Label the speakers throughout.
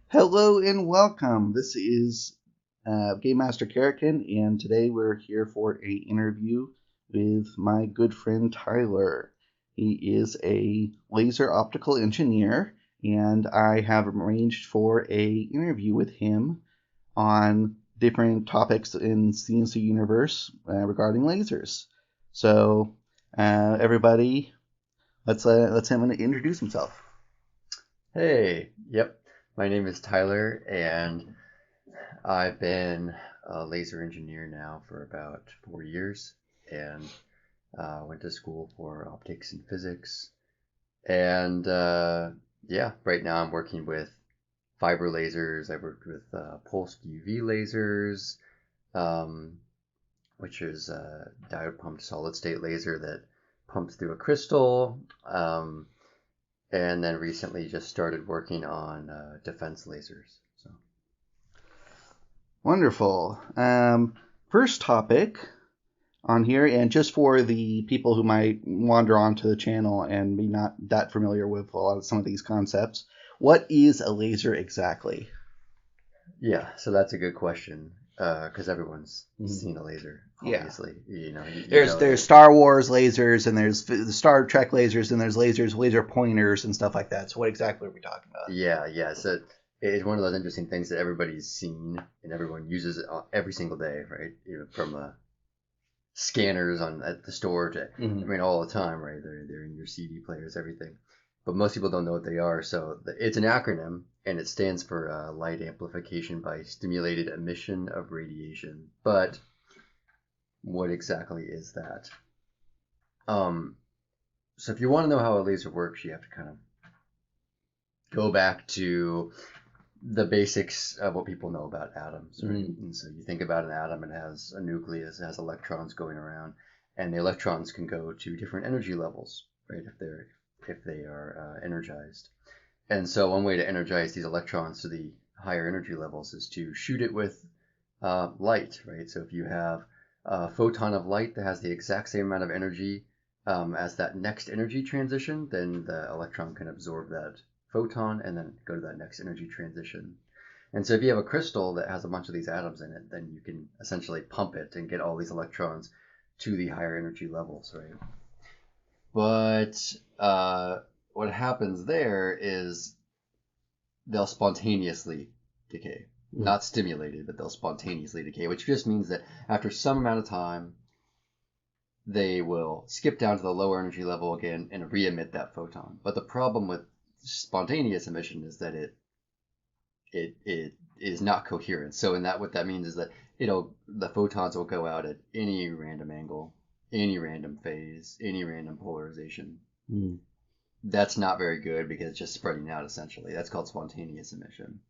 Speaker 1: Hello and welcome. This is Game Master Karakin, and today we're here for an interview with my good friend Tyler. He is a laser optical engineer, and I have arranged for an interview with him on different topics in CNC universe regarding lasers. So, everybody, let's him introduce himself.
Speaker 2: Hey, yep. My name is Tyler, and I've been a laser engineer now for about 4 years, and went to school for optics and physics. And right now I'm working with fiber lasers. I worked with pulsed UV lasers, which is a diode pumped solid state laser that pumps through a crystal. And then recently just started working on defense lasers. So
Speaker 1: wonderful. First topic on here, and just for the people who might wander onto the channel and be not that familiar with some of these concepts, what is a laser exactly?
Speaker 2: Yeah, so that's a good question, because everyone's seen a laser, obviously.
Speaker 1: Yeah. There's Star Wars lasers, and there's the Star Trek lasers, and there's laser pointers and stuff like that. So what exactly are we talking about?
Speaker 2: Yeah. So it's one of those interesting things that everybody's seen and everyone uses it every single day, right? Even from scanners at the store to, I mean, all the time, right? They're in your CD players, everything. But most people don't know what they are. So it's an acronym, and it stands for light amplification by stimulated emission of radiation. But what exactly is that? So if you want to know how a laser works, you have to kind of go back to the basics of what people know about atoms, right? And so you think about an atom, it has a nucleus, it has electrons going around, and the electrons can go to different energy levels, right? If they are energized. And so one way to energize these electrons to the higher energy levels is to shoot it with light, right? So if you have a photon of light that has the exact same amount of energy as that next energy transition, then the electron can absorb that photon and then go to that next energy transition. And so if you have a crystal that has a bunch of these atoms in it, then you can essentially pump it and get all these electrons to the higher energy levels, right? But what happens there is they'll spontaneously decay. Not stimulated, but they'll spontaneously decay, which just means that after some amount of time, they will skip down to the lower energy level again and re-emit that photon. But the problem with spontaneous emission is that it is not coherent. So what that means is that the photons will go out at any random angle, any random phase, any random polarization. That's not very good because it's just spreading out essentially. That's called spontaneous emission.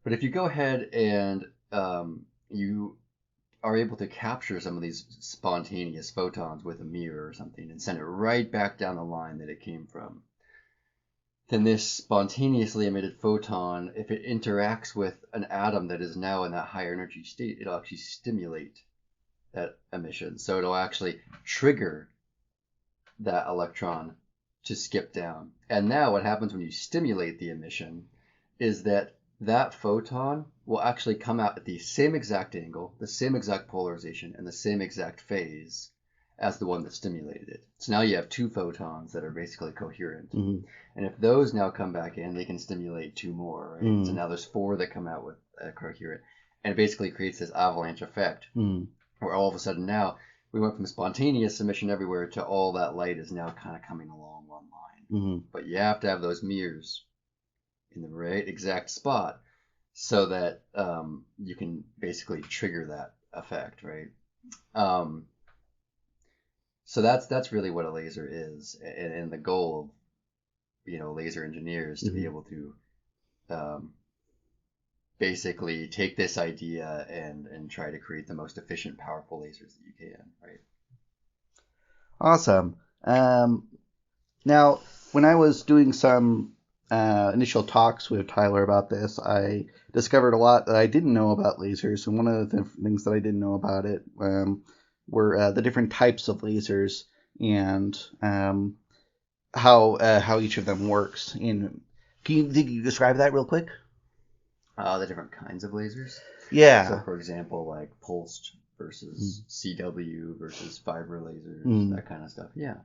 Speaker 2: But if you go ahead and you are able to capture some of these spontaneous photons with a mirror or something and send it right back down the line that it came from, then this spontaneously emitted photon, if it interacts with an atom that is now in that higher energy state, it'll actually stimulate that emission. So it'll actually trigger that electron to skip down. And now what happens when you stimulate the emission is that photon will actually come out at the same exact angle, the same exact polarization, and the same exact phase as the one that stimulated it. So now you have two photons that are basically coherent. And if those now come back in, they can stimulate two more, right? So now there's four that come out with coherent. And it basically creates this avalanche effect where all of a sudden now we went from spontaneous emission everywhere to all that light is now kind of coming along one line. But you have to have those mirrors in the right exact spot so that you can basically trigger that effect, right? So that's really what a laser is, and the goal of laser engineers to be able to basically take this idea and try to create the most efficient, powerful lasers that you can, right?
Speaker 1: Awesome. Now, when I was doing some initial talks with Tyler about this, I discovered a lot that I didn't know about lasers. And one of the things that I didn't know about it were the different types of lasers and how each of them works. And can you describe that real quick?
Speaker 2: The different kinds of lasers.
Speaker 1: Yeah.
Speaker 2: So, for example, like pulsed versus CW versus fiber lasers, that kind of stuff. Yeah.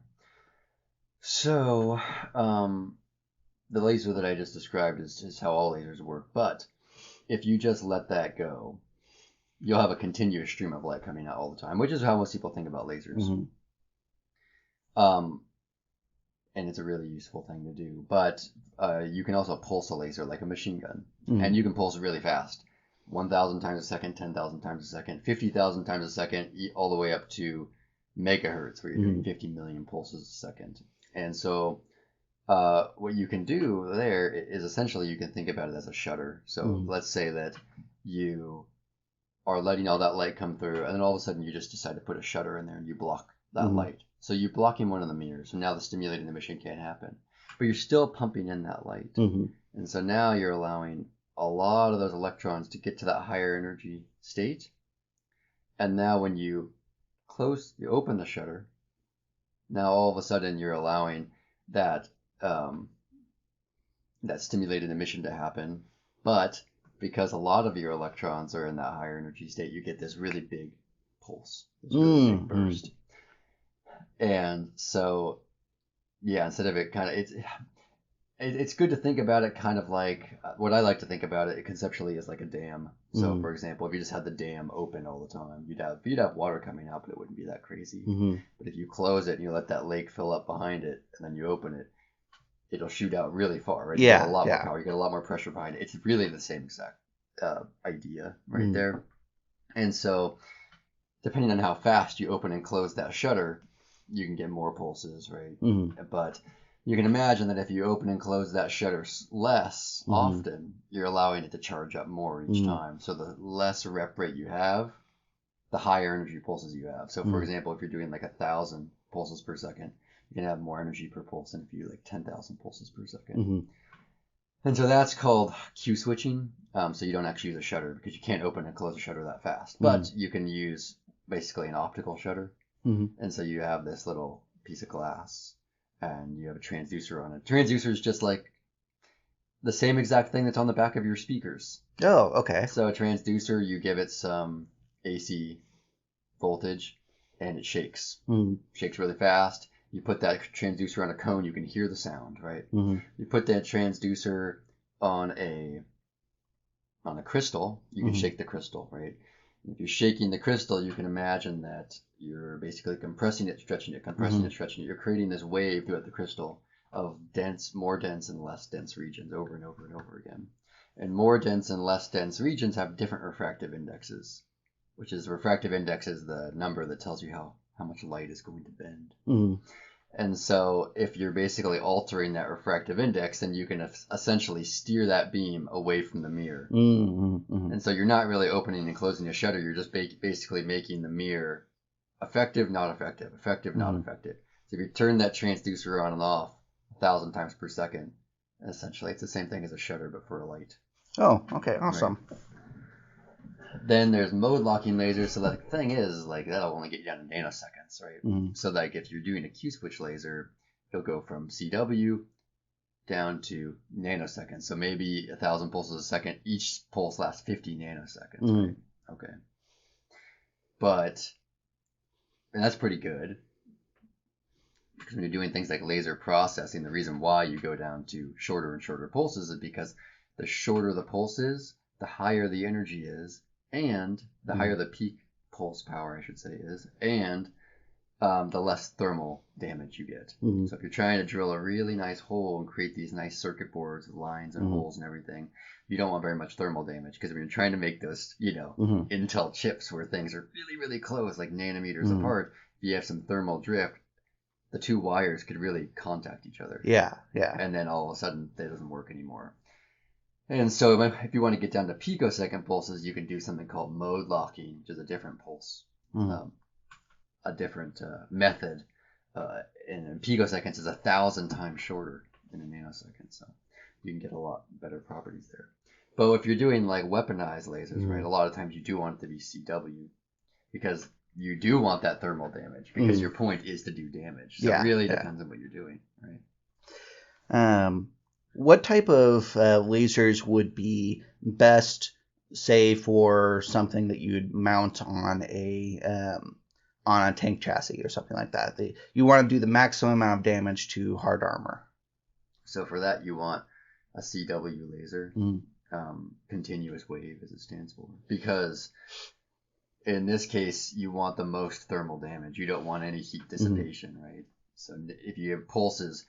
Speaker 2: So, the laser that I just described is how all lasers work. But if you just let that go, you'll have a continuous stream of light coming out all the time, which is how most people think about lasers. And it's a really useful thing to do. But you can also pulse a laser like a machine gun, and you can pulse really fast. 1,000 times a second, 10,000 times a second, 50,000 times a second, all the way up to megahertz, where you're doing 50 million pulses a second. And so what you can do there is essentially you can think about it as a shutter. So let's say that you are letting all that light come through, and then all of a sudden you just decide to put a shutter in there and you block that light. So you're blocking one of the mirrors, so now the stimulating emission can't happen. But you're still pumping in that light. And so now you're allowing a lot of those electrons to get to that higher energy state. And now when you open the shutter, now all of a sudden you're allowing that that stimulated emission to happen. But because a lot of your electrons are in that higher energy state, you get this really big pulse, this really big burst. And so, yeah, instead of it kind of, it's good to think about it kind of like, what I like to think about it conceptually is like a dam. So, for example, if you just had the dam open all the time, you'd have water coming out, but it wouldn't be that crazy. But if you close it and you let that lake fill up behind it, and then you open it, it'll shoot out really far, right? You get a lot more power, you get a lot more pressure behind it. It's really the same exact idea right there. And so, depending on how fast you open and close that shutter, you can get more pulses, right? But you can imagine that if you open and close that shutter less often, you're allowing it to charge up more each time. So the less rep rate you have, the higher energy pulses you have. So for example, if you're doing like 1,000 pulses per second, you can have more energy per pulse than if you do like 10,000 pulses per second. And so that's called Q switching. So you don't actually use a shutter because you can't open and close a shutter that fast. But you can use basically an optical shutter. And so you have this little piece of glass and you have a transducer on it. Transducer is just like the same exact thing that's on the back of your speakers.
Speaker 1: Oh, okay.
Speaker 2: So a transducer, you give it some AC voltage and it shakes. Shakes really fast. You put that transducer on a cone, you can hear the sound, right? You put that transducer on a crystal, you can shake the crystal, right? If you're shaking the crystal, you can imagine that you're basically compressing it, stretching it, compressing it, stretching it. You're creating this wave throughout the crystal of more dense and less dense regions over and over and over again. And more dense and less dense regions have different refractive indexes, which is refractive index is the number that tells you how much light is going to bend. And so if you're basically altering that refractive index, then you can essentially steer that beam away from the mirror. And so you're not really opening and closing a shutter. You're just basically making the mirror effective, not effective, effective, not effective. So if you turn that transducer on and off 1,000 times per second, essentially it's the same thing as a shutter, but for a light.
Speaker 1: Oh, okay, awesome.
Speaker 2: Right. Then there's mode locking lasers. So the thing is, like, that'll only get you down to nanoseconds, right? So like if you're doing a Q switch laser, it'll go from CW down to nanoseconds. So maybe 1,000 pulses a second. Each pulse lasts 50 nanoseconds, right? Okay. And that's pretty good. Because when you're doing things like laser processing, the reason why you go down to shorter and shorter pulses is because the shorter the pulse is, the higher the energy is, and the higher the peak pulse power, I should say, is, and the less thermal damage you get. So if you're trying to drill a really nice hole and create these nice circuit boards with lines and holes and everything, you don't want very much thermal damage, because if you're trying to make those, Intel chips where things are really, really close, like nanometers apart, if you have some thermal drift, the two wires could really contact each other.
Speaker 1: Yeah.
Speaker 2: And then all of a sudden, that doesn't work anymore. And so if you want to get down to picosecond pulses, you can do something called mode locking, which is a different pulse, a different method. And and picoseconds is 1,000 times shorter than a nanosecond, so you can get a lot better properties there. But if you're doing like weaponized lasers, right, a lot of times you do want it to be CW because you do want that thermal damage because your point is to do damage. So it really depends on what you're doing, right?
Speaker 1: What type of lasers would be best, say, for something that you'd mount on a tank chassis or something like that? You want to do the maximum amount of damage to hard armor.
Speaker 2: So for that, you want a CW laser, continuous wave, as it stands for, because in this case, you want the most thermal damage. You don't want any heat dissipation, right? So if you have pulses,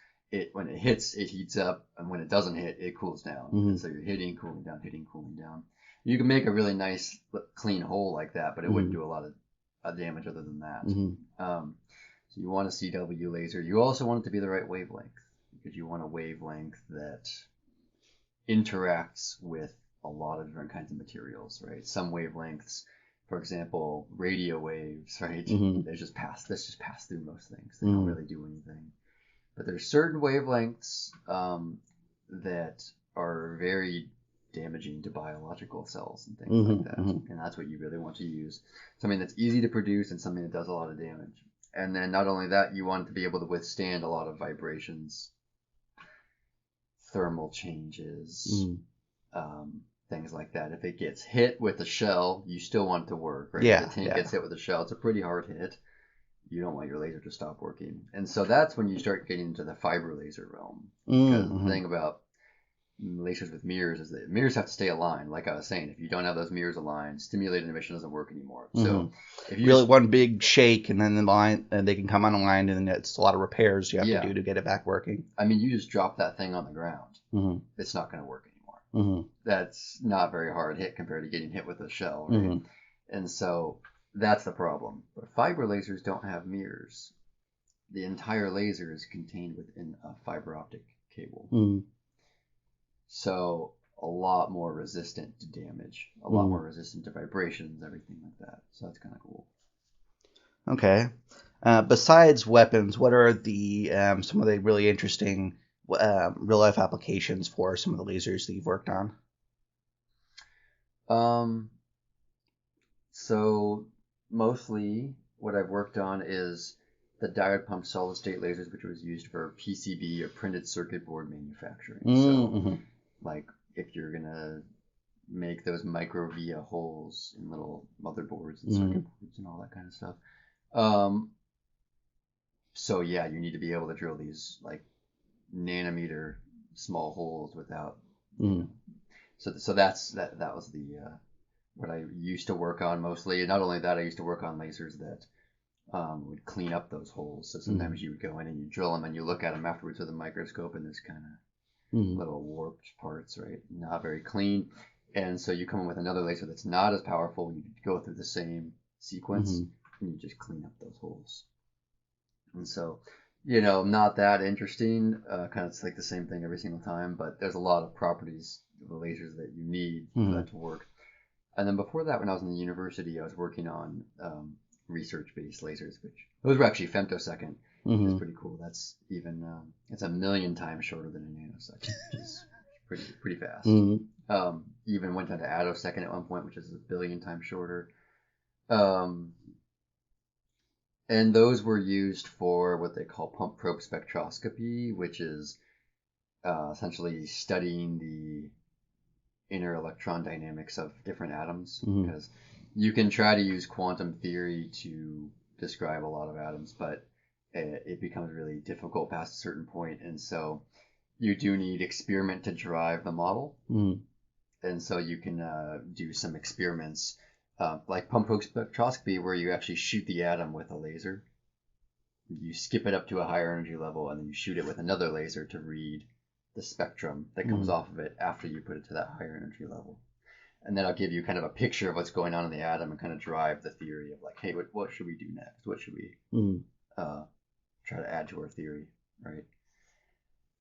Speaker 2: when it hits, it heats up, and when it doesn't hit, it cools down. And so you're hitting, cooling down, hitting, cooling down. You can make a really nice, clean hole like that, but it wouldn't do a lot of damage other than that. So you want a CW laser. You also want it to be the right wavelength, because you want a wavelength that interacts with a lot of different kinds of materials, right? Some wavelengths, for example, radio waves, right? They just pass through most things. They don't really do anything. But there's certain wavelengths that are very damaging to biological cells and things like that. And that's what you really want to use. Something that's easy to produce and something that does a lot of damage. And then not only that, you want it to be able to withstand a lot of vibrations, thermal changes, things like that. If it gets hit with a shell, you still want it to work, right? If the tank gets hit with a shell, it's a pretty hard hit. You don't want your laser to stop working. And so that's when you start getting into the fiber laser realm. Because the thing about lasers with mirrors is that mirrors have to stay aligned. Like I was saying, if you don't have those mirrors aligned, stimulated emission doesn't work anymore. So if you
Speaker 1: really one big shake and then the line, and they can come unaligned, and it's a lot of repairs you have to do to get it back working.
Speaker 2: I mean, you just drop that thing on the ground. It's not going to work anymore. That's not very hard hit compared to getting hit with a shell, right? And so that's the problem. But fiber lasers don't have mirrors. The entire laser is contained within a fiber optic cable. So a lot more resistant to damage, a lot more resistant to vibrations, everything like that. So that's kind of cool.
Speaker 1: Okay. Besides weapons, what are the some of the really interesting real life applications for some of the lasers that you've worked on?
Speaker 2: So mostly what I've worked on is the diode pump solid state lasers, which was used for PCB or printed circuit board manufacturing. So like if you're gonna make those micro via holes in little motherboards and circuit boards and all that kind of stuff. So yeah, you need to be able to drill these like nanometer small holes without. So that was the what I used to work on mostly. And not only that, I used to work on lasers that would clean up those holes. So sometimes you would go in and you drill them and you look at them afterwards with a microscope and there's kind of little warped parts, right? Not very clean. And so you come in with another laser that's not as powerful. You go through the same sequence and you just clean up those holes. And so, not that interesting. Kind of it's like the same thing every single time, but there's a lot of properties of the lasers that you need for that to work. And then before that, when I was in the university, I was working on research-based lasers, which those were actually femtosecond, which is pretty cool. That's even it's 1,000,000 times shorter than a nanosecond, which is pretty fast. Even went down to attosecond at one point, which is 1,000,000,000 times shorter. And those were used for what they call pump probe spectroscopy, which is essentially studying the inner electron dynamics of different atoms. Because you can try to use quantum theory to describe a lot of atoms, but it becomes really difficult past a certain point. And so you do need experiment to drive the model. And so you can do some experiments like pump probe spectroscopy, where you actually shoot the atom with a laser. You skip it up to a higher energy level, and then you shoot it with another laser to read the spectrum that comes off of it after you put it to that higher energy level. And then I'll give you kind of a picture of what's going on in the atom and kind of drive the theory of like, hey, what should we do next? What should we try to add to our theory, right?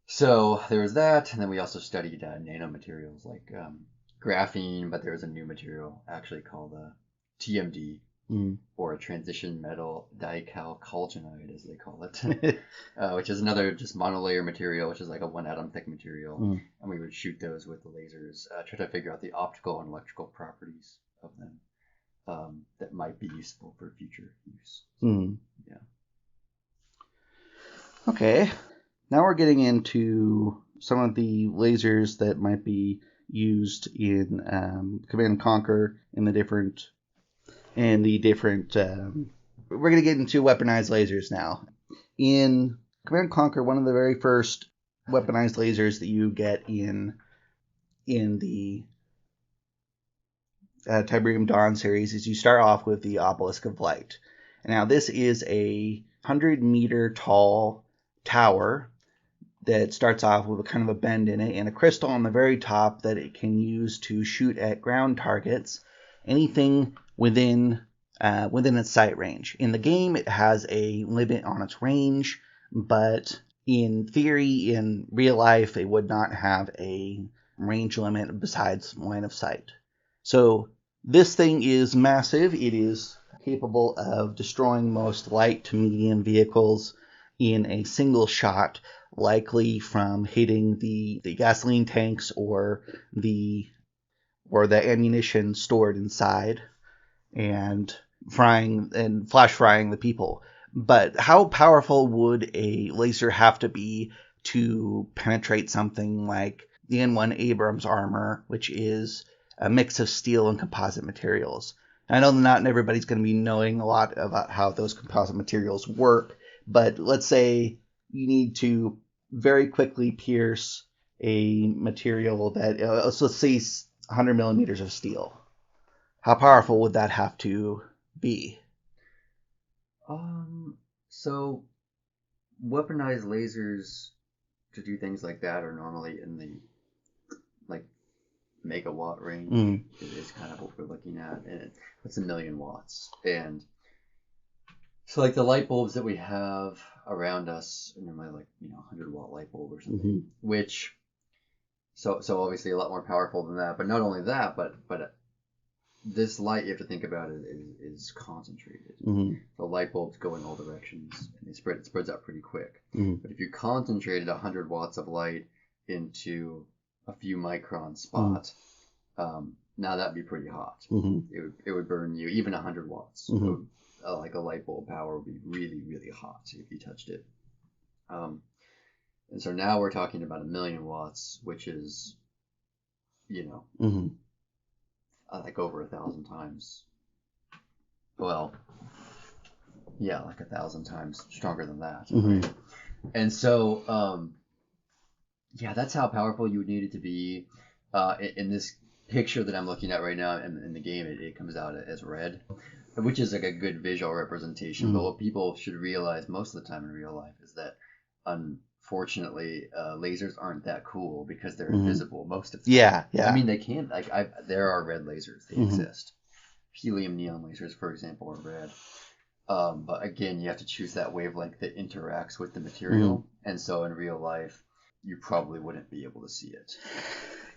Speaker 2: So there was that, and then we also studied nanomaterials like graphene, but there's a new material actually called TMD, or a transition metal dicalcalgenide, as they call it, which is another just monolayer material, which is like a 1 atom thick material. And we would shoot those with the lasers, try to figure out the optical and electrical properties of them that might be useful for future use. Yeah.
Speaker 1: Okay. Now we're getting into some of the lasers that might be used in Command and Conquer in the different. We're going to get into weaponized lasers now. In Command and Conquer, one of the very first weaponized lasers that you get in the Tiberium Dawn series is you start off with the Obelisk of Light. Now this is a 100-meter tall tower that starts off with a kind of a bend in it and a crystal on the very top that it can use to shoot at ground targets, anything within its sight range. In the game, it has a limit on its range, but in theory, in real life, it would not have a range limit besides line of sight. So this thing is massive. It is capable of destroying most light to medium vehicles in a single shot, likely from hitting the gasoline tanks or the ammunition stored inside and flash frying the people. But how powerful would a laser have to be to penetrate something like the N1 Abrams armor, which is a mix of steel and composite materials? I know not everybody's going to be knowing a lot about how those composite materials work, but let's say you need to very quickly pierce a material that, let's say 100 millimeters of steel. How powerful would that have to be?
Speaker 2: So weaponized lasers to do things like that are normally in the megawatt range. It is kind of what we're looking at, and it's 1,000,000 watts. And so like the light bulbs that we have around us are normally 100-watt light bulb or something, which so obviously a lot more powerful than that. But not only that, but this light, you have to think about it, is concentrated. The light bulbs go in all directions, and it spreads out pretty quick. But if you concentrated 100 watts of light into a few micron spot, now that'd be pretty hot. It would burn you, even 100 watts. Like a light bulb power would be really, really hot if you touched it. And so now we're talking about 1,000,000 watts, which is, like over 1,000 times. Well, yeah, like 1,000 times stronger than that. Right? And so, that's how powerful you would need it to be. In this picture that I'm looking at right now in the game, it comes out as red, which is like a good visual representation. But what people should realize most of the time in real life is that, unfortunately, lasers aren't that cool because they're invisible most of the time.
Speaker 1: Yeah.
Speaker 2: I mean, they can. There are red lasers. They exist. Helium neon lasers, for example, are red. But again, you have to choose that wavelength that interacts with the material. And so in real life, you probably wouldn't be able to see it.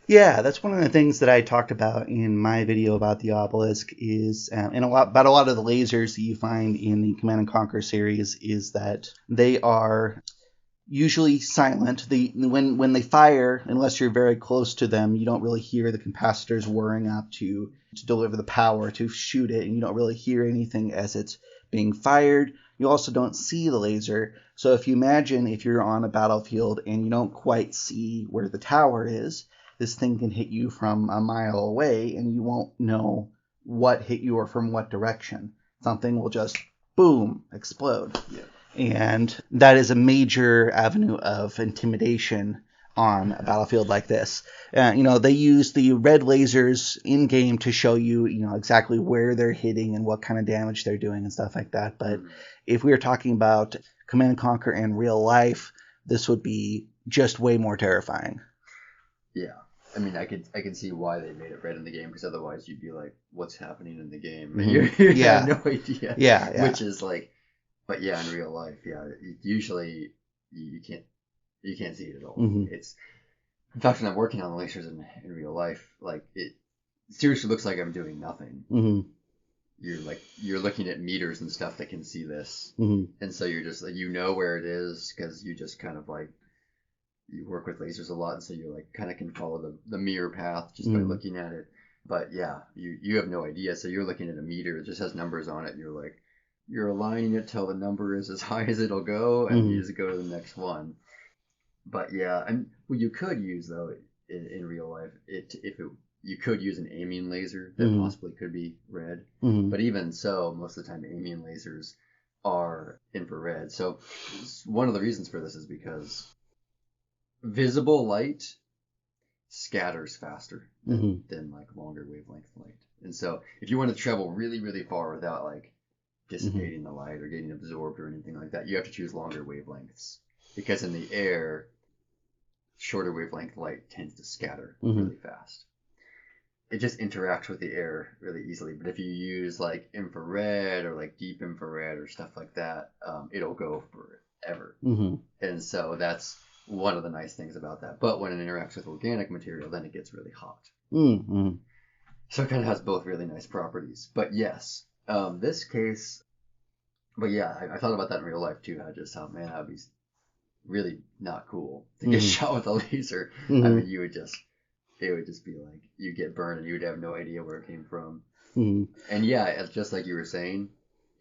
Speaker 1: Yeah, that's one of the things that I talked about in my video about the obelisk is, and about a lot of the lasers that you find in the Command and Conquer series is that they are usually silent. When they fire, unless you're very close to them, you don't really hear the capacitors whirring up to deliver the power to shoot it, and you don't really hear anything as it's being fired. You also don't see the laser. So if you imagine if you're on a battlefield and you don't quite see where the tower is, this thing can hit you from a mile away and you won't know what hit you or from what direction. Something will just, boom, explode.
Speaker 2: Yeah.
Speaker 1: And that is a major avenue of intimidation on a battlefield like this. They use the red lasers in game to show you, exactly where they're hitting and what kind of damage they're doing and stuff like that. But if we were talking about Command and Conquer in real life, this would be just way more terrifying.
Speaker 2: Yeah. I mean, I can see why they made it red in the game, because otherwise you'd be like, what's happening in the game? You have no idea.
Speaker 1: Yeah.
Speaker 2: Which is like, but yeah, in real life, usually you can't see it at all. It's, in fact, when I'm working on the lasers in real life, like it seriously looks like I'm doing nothing. you're looking at meters and stuff that can see this,
Speaker 1: Mm-hmm.
Speaker 2: and so you're just like you know where it is because you just kind of like you work with lasers a lot, and so you like kind of can follow the mirror path just by looking at it. But yeah, you have no idea. So you're looking at a meter, it just has numbers on it, and you're aligning it till the number is as high as it'll go, and you just go to the next one. But yeah, and what you could use though in real life, you could use an aiming laser that possibly could be red. But even so, most of the time aiming lasers are infrared. So one of the reasons for this is because visible light scatters faster than like longer wavelength light. And so if you want to travel really, really far without like dissipating the light or getting absorbed or anything like that, you have to choose longer wavelengths. Because in the air, shorter wavelength light tends to scatter really fast. It just interacts with the air really easily. But if you use like infrared or like deep infrared or stuff like that, it'll go forever. And so that's one of the nice things about that. But when it interacts with organic material, then it gets really hot. So it kind of has both really nice properties. But yes, this case, but yeah, I thought about that in real life too. How man, that would be really not cool to get shot with a laser. I mean, it would just be like you get burned and you would have no idea where it came from. And yeah, it's just like you were saying,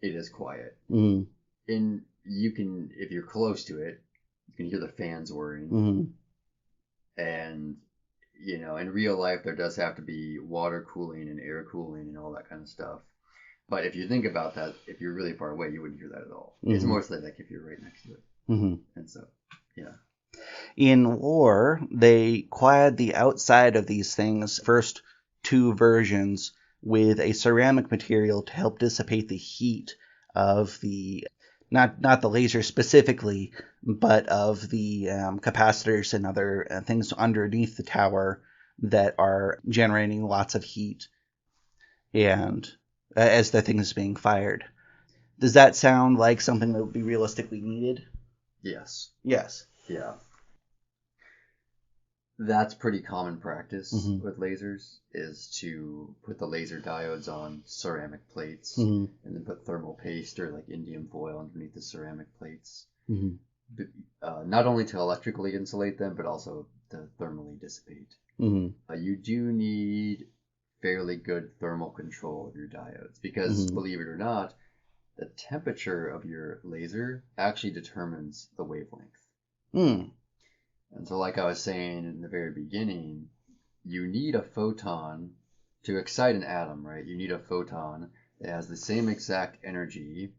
Speaker 2: it is quiet. And you can, if you're close to it, you can hear the fans whirring. And you know, in real life, there does have to be water cooling and air cooling and all that kind of stuff. But if you think about that, if you're really far away, you wouldn't hear that at all. It's mostly like if you're right next to it. And so, yeah.
Speaker 1: In lore, they quieted the outside of these things, first two versions, with a ceramic material to help dissipate the heat of the, not the laser specifically, but of the capacitors and other things underneath the tower that are generating lots of heat and as the thing is being fired. Does that sound like something that would be realistically needed?
Speaker 2: Yes.
Speaker 1: Yes.
Speaker 2: Yeah. That's pretty common practice with lasers, is to put the laser diodes on ceramic plates and then put thermal paste or like indium foil underneath the ceramic plates. Not only to electrically insulate them, but also to thermally dissipate. You do need fairly good thermal control of your diodes because, believe it or not, the temperature of your laser actually determines the wavelength. And so like I was saying in the very beginning, you need a photon to excite an atom, right? You need a photon that has the same exact energy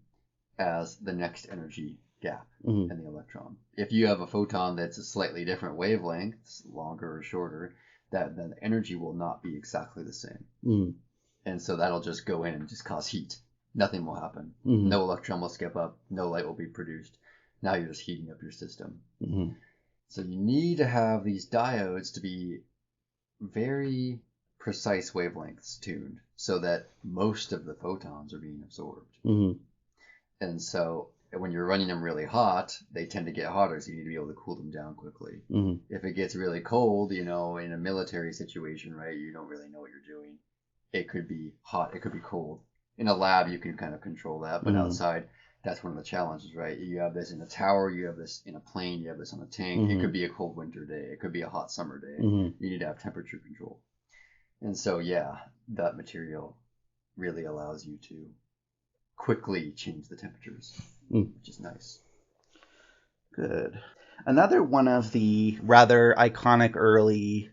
Speaker 2: as the next energy gap in the electron. If you have a photon that's a slightly different wavelength, longer or shorter, then the energy will not be exactly the same. And so that'll just go in and just cause heat. Nothing will happen. No electron will skip up. No light will be produced. Now you're just heating up your system. So you need to have these diodes to be very precise wavelengths tuned so that most of the photons are being absorbed. And so when you're running them really hot, they tend to get hotter, so you need to be able to cool them down quickly. If it gets really cold, you know, in a military situation, right, you don't really know what you're doing. It could be hot, it could be cold. In a lab, you can kind of control that, but outside, that's one of the challenges, right? You have this in a tower, you have this in a plane, you have this on a tank. It could be a cold winter day, it could be a hot summer day. You need to have temperature control. And so, yeah, that material really allows you to quickly change the temperatures, which is nice.
Speaker 1: Good. Another one of the rather iconic early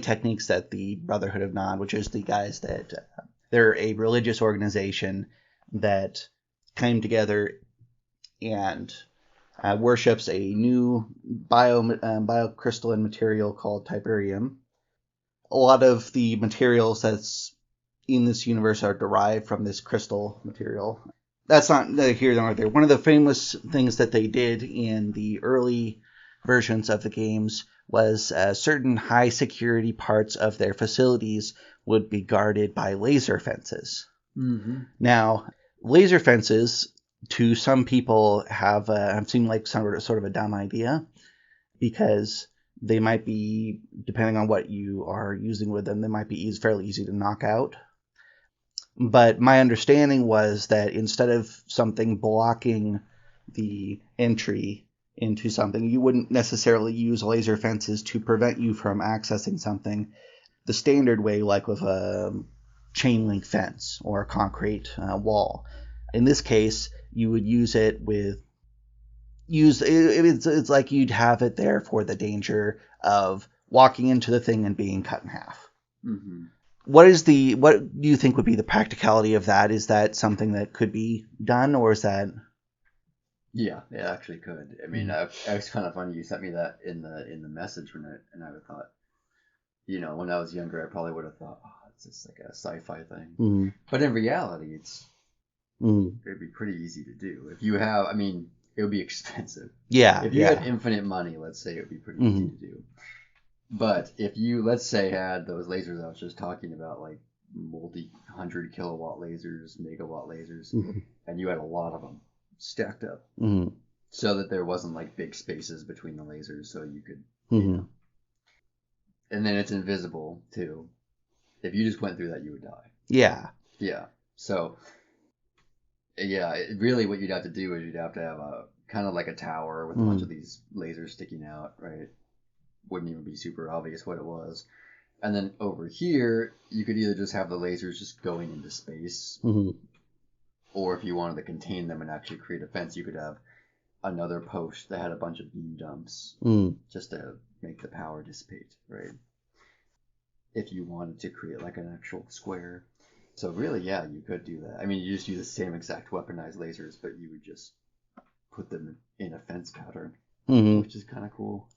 Speaker 1: techniques that the Brotherhood of Nod, which is the guys that they're a religious organization that came together and worships a new biocrystalline material called tiberium. A lot of the materials that's in this universe are derived from this crystal material. That's not here nor there. One of the famous things that they did in the early versions of the games was certain high security parts of their facilities would be guarded by laser fences. Now, laser fences to some people have seemed like sort of a dumb idea because they might be, depending on what you are using with them, they might be fairly easy to knock out. But my understanding was that instead of something blocking the entry into something, you wouldn't necessarily use laser fences to prevent you from accessing something the standard way, like with a chain link fence or a concrete wall. In this case, you would use it with it's like you'd have it there for the danger of walking into the thing and being cut in half.
Speaker 2: Mm-hmm.
Speaker 1: What do you think would be the practicality of that? Is that something that could be done, or is that?
Speaker 2: Yeah, it actually could. I mean, it was kind of funny you sent me that in the message and I thought, when I was younger, I probably would have thought, oh, it's just like a sci-fi thing.
Speaker 1: Mm.
Speaker 2: But in reality, it'd be pretty easy to do. If you have, I mean, it would be expensive.
Speaker 1: Yeah,
Speaker 2: If you had infinite money, let's say, it would be pretty easy to do. But if you, let's say, had those lasers I was just talking about, like multi-100 kilowatt lasers, megawatt lasers, and you had a lot of them stacked up, so that there wasn't like big spaces between the lasers, so you could, and then it's invisible too. If you just went through that, you would die.
Speaker 1: Yeah.
Speaker 2: Yeah. So, yeah, really what you'd have to do is you'd have to have a kind of like a tower with a bunch of these lasers sticking out, right? Wouldn't even be super obvious what it was. And then over here, you could either just have the lasers just going into space, or if you wanted to contain them and actually create a fence, you could have another post that had a bunch of beam dumps just to make the power dissipate, right? If you wanted to create like an actual square. So really, yeah, you could do that. I mean, you just use the same exact weaponized lasers, but you would just put them in a fence pattern, which is kind of cool.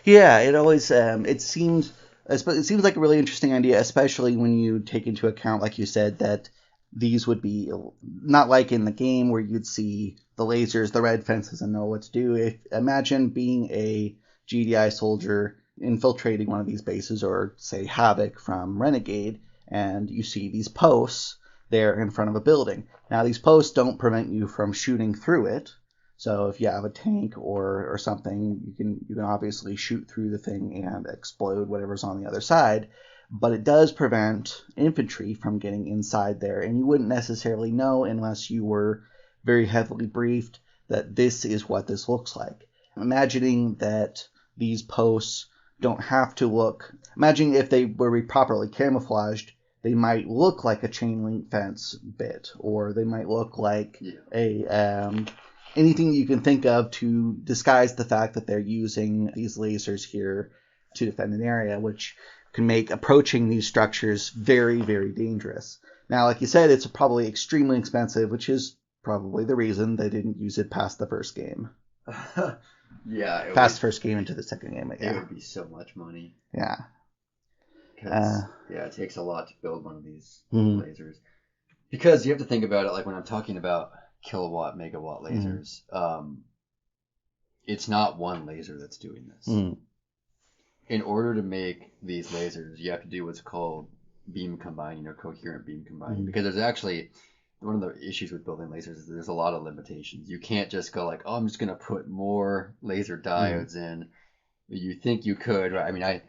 Speaker 1: Yeah, it seems like a really interesting idea, especially when you take into account, like you said, that these would be not like in the game where you'd see the lasers, the red fences, and know what to do. Imagine being a GDI soldier infiltrating one of these bases, or say Havoc from Renegade, and you see these posts there in front of a building. Now, these posts don't prevent you from shooting through it. So if you have a tank or something, you can obviously shoot through the thing and explode whatever's on the other side. But it does prevent infantry from getting inside there, and you wouldn't necessarily know unless you were very heavily briefed that this is what this looks like. Imagining that these posts don't have to look. Imagine if they were properly camouflaged, they might look like a chain link fence bit, or they might look like anything you can think of to disguise the fact that they're using these lasers here to defend an area, which can make approaching these structures very, very dangerous. Now, like you said, it's probably extremely expensive, which is probably the reason they didn't use it past the first game.
Speaker 2: Yeah.
Speaker 1: Past the first game into the second game,
Speaker 2: yeah. It would be so much money.
Speaker 1: Yeah.
Speaker 2: Because, it takes a lot to build one of these lasers. Because you have to think about it, like when I'm talking about kilowatt, megawatt lasers, it's not one laser that's doing this. In order to make these lasers, you have to do what's called beam combining or coherent beam combining. Because there's actually, one of the issues with building lasers is there's a lot of limitations. You can't just go like, oh, I'm just going to put more laser diodes in. You think you could, right? I mean, it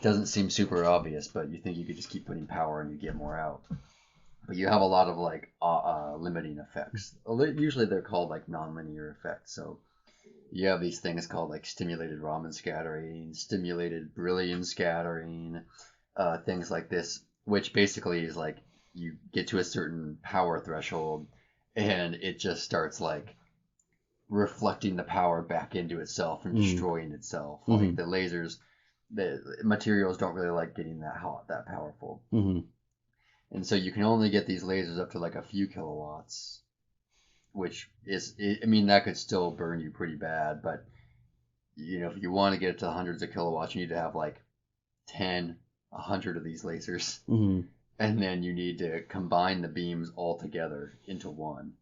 Speaker 2: doesn't seem super obvious, but you think you could just keep putting power and you get more out. But you have a lot of like limiting effects. Usually they're called like nonlinear effects. So you have these things called like stimulated Raman scattering, stimulated Brilliant scattering, things like this, which basically is like you get to a certain power threshold and it just starts like reflecting the power back into itself and destroying itself. Like the lasers, the materials don't really like getting that hot, that powerful. And so you can only get these lasers up to like a few kilowatts, which is, I mean, that could still burn you pretty bad. But, if you want to get it to hundreds of kilowatts, you need to have like 10, 100 of these lasers. And then you need to combine the beams all together into one.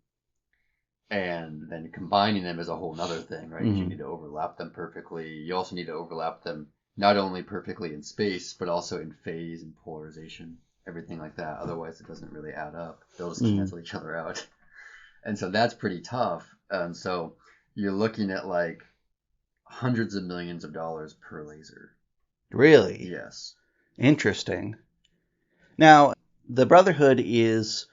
Speaker 2: And then combining them is a whole nother thing, right? You need to overlap them perfectly. You also need to overlap them not only perfectly in space, but also in phase and polarization. Everything like that. Otherwise, it doesn't really add up. They'll just cancel each other out. And so that's pretty tough. And so you're looking at like hundreds of millions of dollars per laser.
Speaker 1: Really?
Speaker 2: Yes.
Speaker 1: Interesting. Now, The Brotherhood is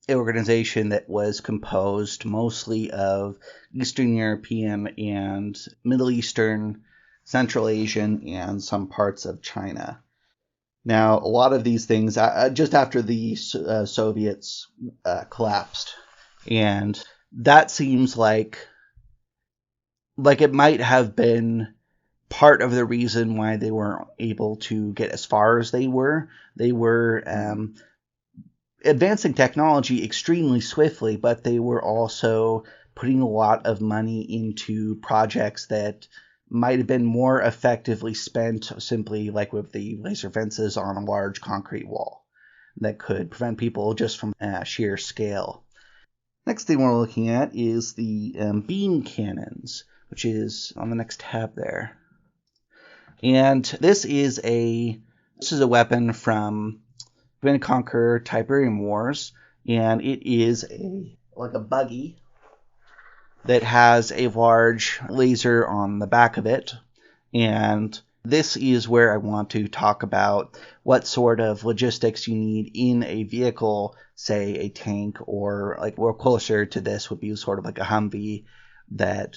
Speaker 1: an organization that was composed mostly of Eastern European and Middle Eastern, Central Asian, and some parts of China. Now, a lot of these things, just after the Soviets collapsed, and that seems like it might have been part of the reason why they weren't able to get as far as they were. They were advancing technology extremely swiftly, but they were also putting a lot of money into projects that might have been more effectively spent simply like with the laser fences on a large concrete wall that could prevent people just from sheer scale. Next thing we're looking at is the beam cannons, which is on the next tab there. And this is a weapon from Command & Conquer Tiberium Wars, and it is like a buggy that has a large laser on the back of it. And this is where I want to talk about what sort of logistics you need in a vehicle, say a tank, or like more closer to this would be sort of like a Humvee, that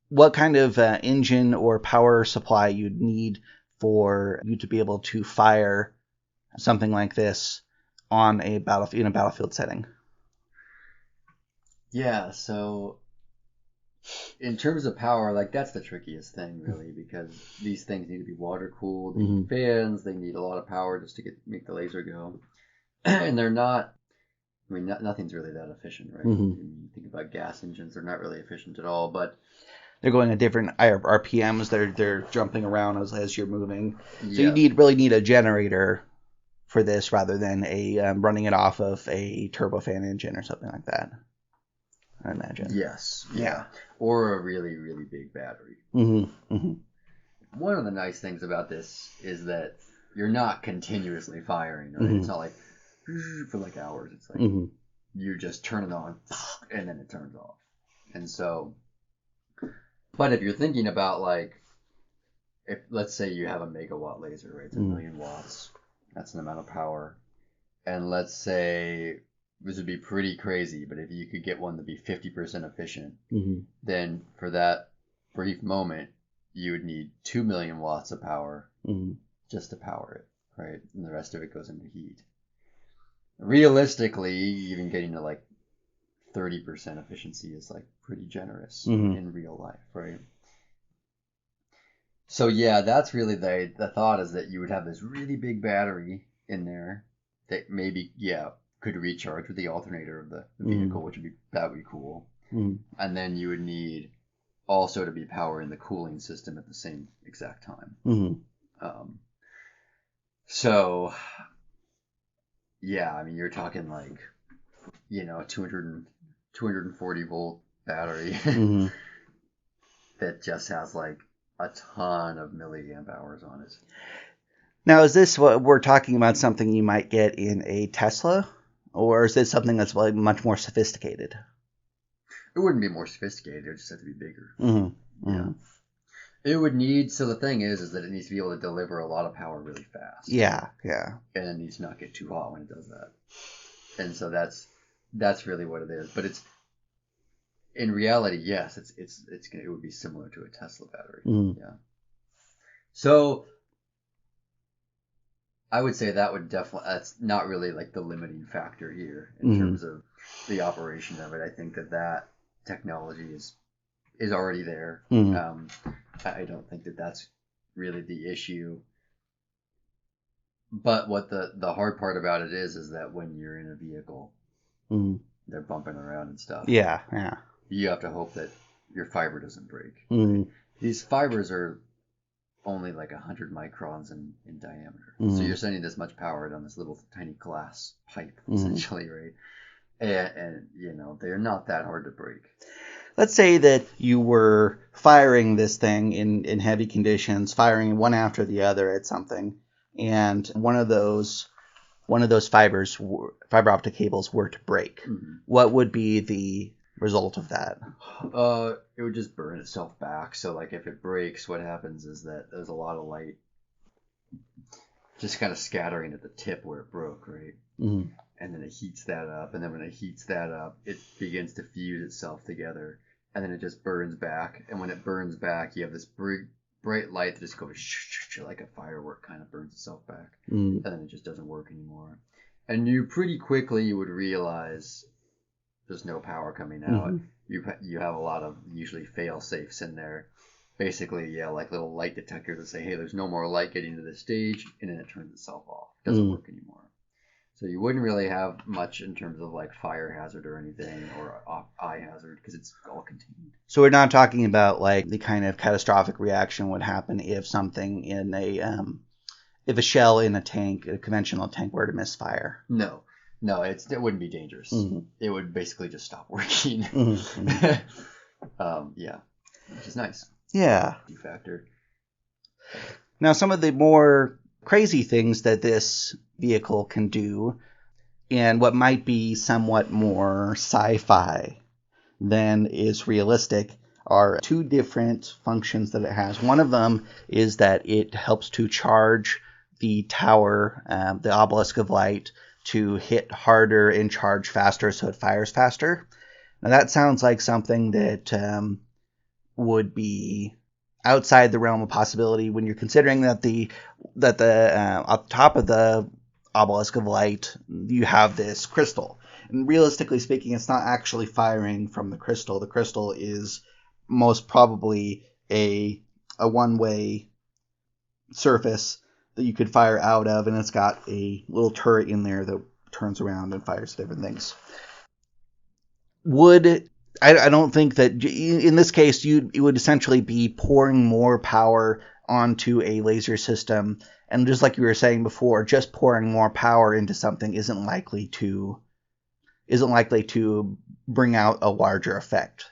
Speaker 1: what kind of engine or power supply you'd need for you to be able to fire something like this on a battlefield setting.
Speaker 2: Yeah, so in terms of power, like that's the trickiest thing really, because these things need to be water cooled, they need fans, they need a lot of power just to make the laser go. And they're not, I mean, nothing's really that efficient, right? You think about gas engines, they're not really efficient at all, but
Speaker 1: they're going at different RPMs. They're jumping around as you're moving.
Speaker 2: yeah.
Speaker 1: So you really need a generator for this rather than a running it off of a turbofan engine or something like that, I imagine.
Speaker 2: Yes. Yeah. Or a really, really big battery. One of the nice things about this is that you're not continuously firing, right? It's not like for like hours. It's like you just turn it on and then it turns off. And so, but if you're thinking about like, if let's say you have a megawatt laser, right? It's 1,000,000 watts. That's an amount of power. And let's say this would be pretty crazy, but if you could get one to be 50% efficient, then for that brief moment, you would need 2,000,000 watts of power just to power it, right? And the rest of it goes into heat. Realistically, even getting to like 30% efficiency is like pretty generous in real life, right? So yeah, that's really the thought, is that you would have this really big battery in there that maybe could recharge with the alternator of the vehicle, which would be cool. And then you would need also to be powering the cooling system at the same exact time. So yeah, I mean, you're talking like, a 240 volt battery that just has like a ton of milliamp hours on it.
Speaker 1: Now, is this what we're talking about, something you might get in a Tesla, or is this something that's like much more sophisticated?
Speaker 2: It wouldn't be more sophisticated. It would just have to be bigger. Yeah. It would need, so the thing is that it needs to be able to deliver a lot of power really fast.
Speaker 1: Yeah.
Speaker 2: And it needs to not get too hot when it does that. And so that's really what it is. But it's, in reality, yes, it would be similar to a Tesla battery. Yeah. So I would say that's not really like the limiting factor here in terms of the operation of it. I think that technology is already there. I don't think that's really the issue. But what the hard part about it is that when you're in a vehicle, they're bumping around and stuff.
Speaker 1: Yeah.
Speaker 2: You have to hope that your fiber doesn't break. These fibers are only like 100 microns in diameter. So you're sending this much power down this little tiny glass pipe, essentially, right? And they're not that hard to break.
Speaker 1: Let's say that you were firing this thing in heavy conditions, firing one after the other at something, and one of those fiber optic cables were to break. What would be the result of that?
Speaker 2: It would just burn itself back. So like if it breaks, what happens is that there's a lot of light just kind of scattering at the tip where it broke, right?
Speaker 1: Mm.
Speaker 2: And then it heats that up, and then when it heats that up, it begins to fuse itself together, and then it just burns back. And when it burns back, you have this bright light that just goes like a firework, kind of burns itself back, and then it just doesn't work anymore. And you pretty quickly would realize there's no power coming out. You have a lot of usually fail safes in there. Basically, yeah, like little light detectors that say, hey, there's no more light getting to this stage, and then it turns itself off. It doesn't work anymore. So you wouldn't really have much in terms of like fire hazard or anything, or eye hazard, because it's all contained.
Speaker 1: So we're not talking about like the kind of catastrophic reaction would happen if something in if a shell in a tank, a conventional tank, were to misfire.
Speaker 2: No, it wouldn't be dangerous. It would basically just stop working. Yeah, which is nice.
Speaker 1: Yeah.
Speaker 2: Factor.
Speaker 1: Now, some of the more crazy things that this vehicle can do, and what might be somewhat more sci-fi than is realistic, are two different functions that it has. One of them is that it helps to charge the tower, the obelisk of light, to hit harder and charge faster so it fires faster. Now that sounds like something that would be outside the realm of possibility when you're considering that the at the top of the obelisk of light you have this crystal. And realistically speaking, it's not actually firing from the crystal. The crystal is most probably a one-way surface that you could fire out of, and it's got a little turret in there that turns around and fires different things. I don't think that in this case you would essentially be pouring more power onto a laser system, and just like you were saying before, just pouring more power into something isn't likely to bring out a larger effect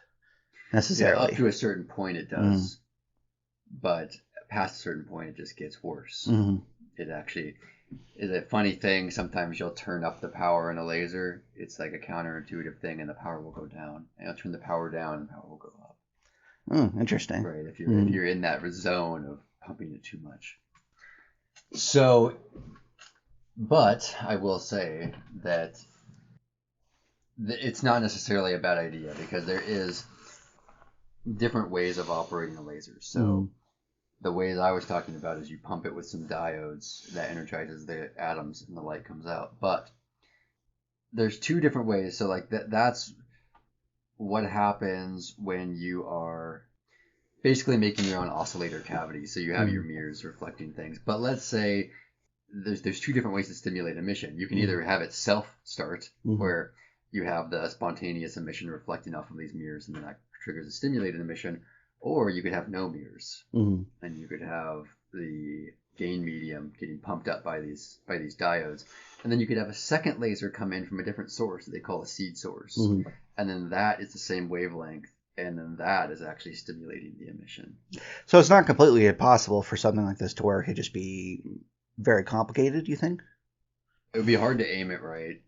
Speaker 1: necessarily.
Speaker 2: Yeah, up to a certain point it does, but past a certain point it just gets worse. It actually is a funny thing. Sometimes you'll turn up the power in a laser. It's like a counterintuitive thing, and the power will go down. And you'll turn the power down, and the power will go up.
Speaker 1: Interesting.
Speaker 2: Right, if you're in that zone of pumping it too much. So, but I will say that it's not necessarily a bad idea, because there is different ways of operating a laser. So the ways I was talking about is you pump it with some diodes that energizes the atoms and the light comes out. But there's two different ways. So like that's what happens when you are basically making your own oscillator cavity. So you have your mirrors reflecting things. But let's say there's two different ways to stimulate emission. You can either have it self-start, where you have the spontaneous emission reflecting off of these mirrors, and then that triggers a stimulated emission, or you could have no mirrors, and you could have the gain medium getting pumped up by these diodes, and then you could have a second laser come in from a different source that they call a seed source, and then that is the same wavelength, and then that is actually stimulating the emission.
Speaker 1: So it's not completely impossible for something like this to work. It'd just be very complicated, you think?
Speaker 2: It would be hard to aim it right,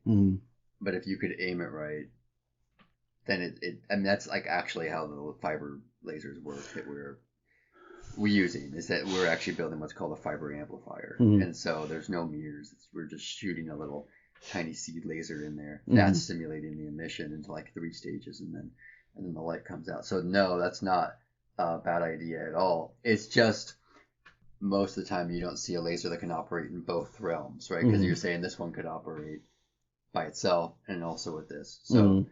Speaker 2: but if you could aim it right, then I mean, that's like actually how the fiber lasers work that we're using, is that we're actually building what's called a fiber amplifier. And so there's no mirrors. We're just shooting a little tiny seed laser in there. That's stimulating the emission into like 3 stages, and then the light comes out. So no, that's not a bad idea at all. It's just most of the time you don't see a laser that can operate in both realms, right? Because you're saying this one could operate by itself and also with this. So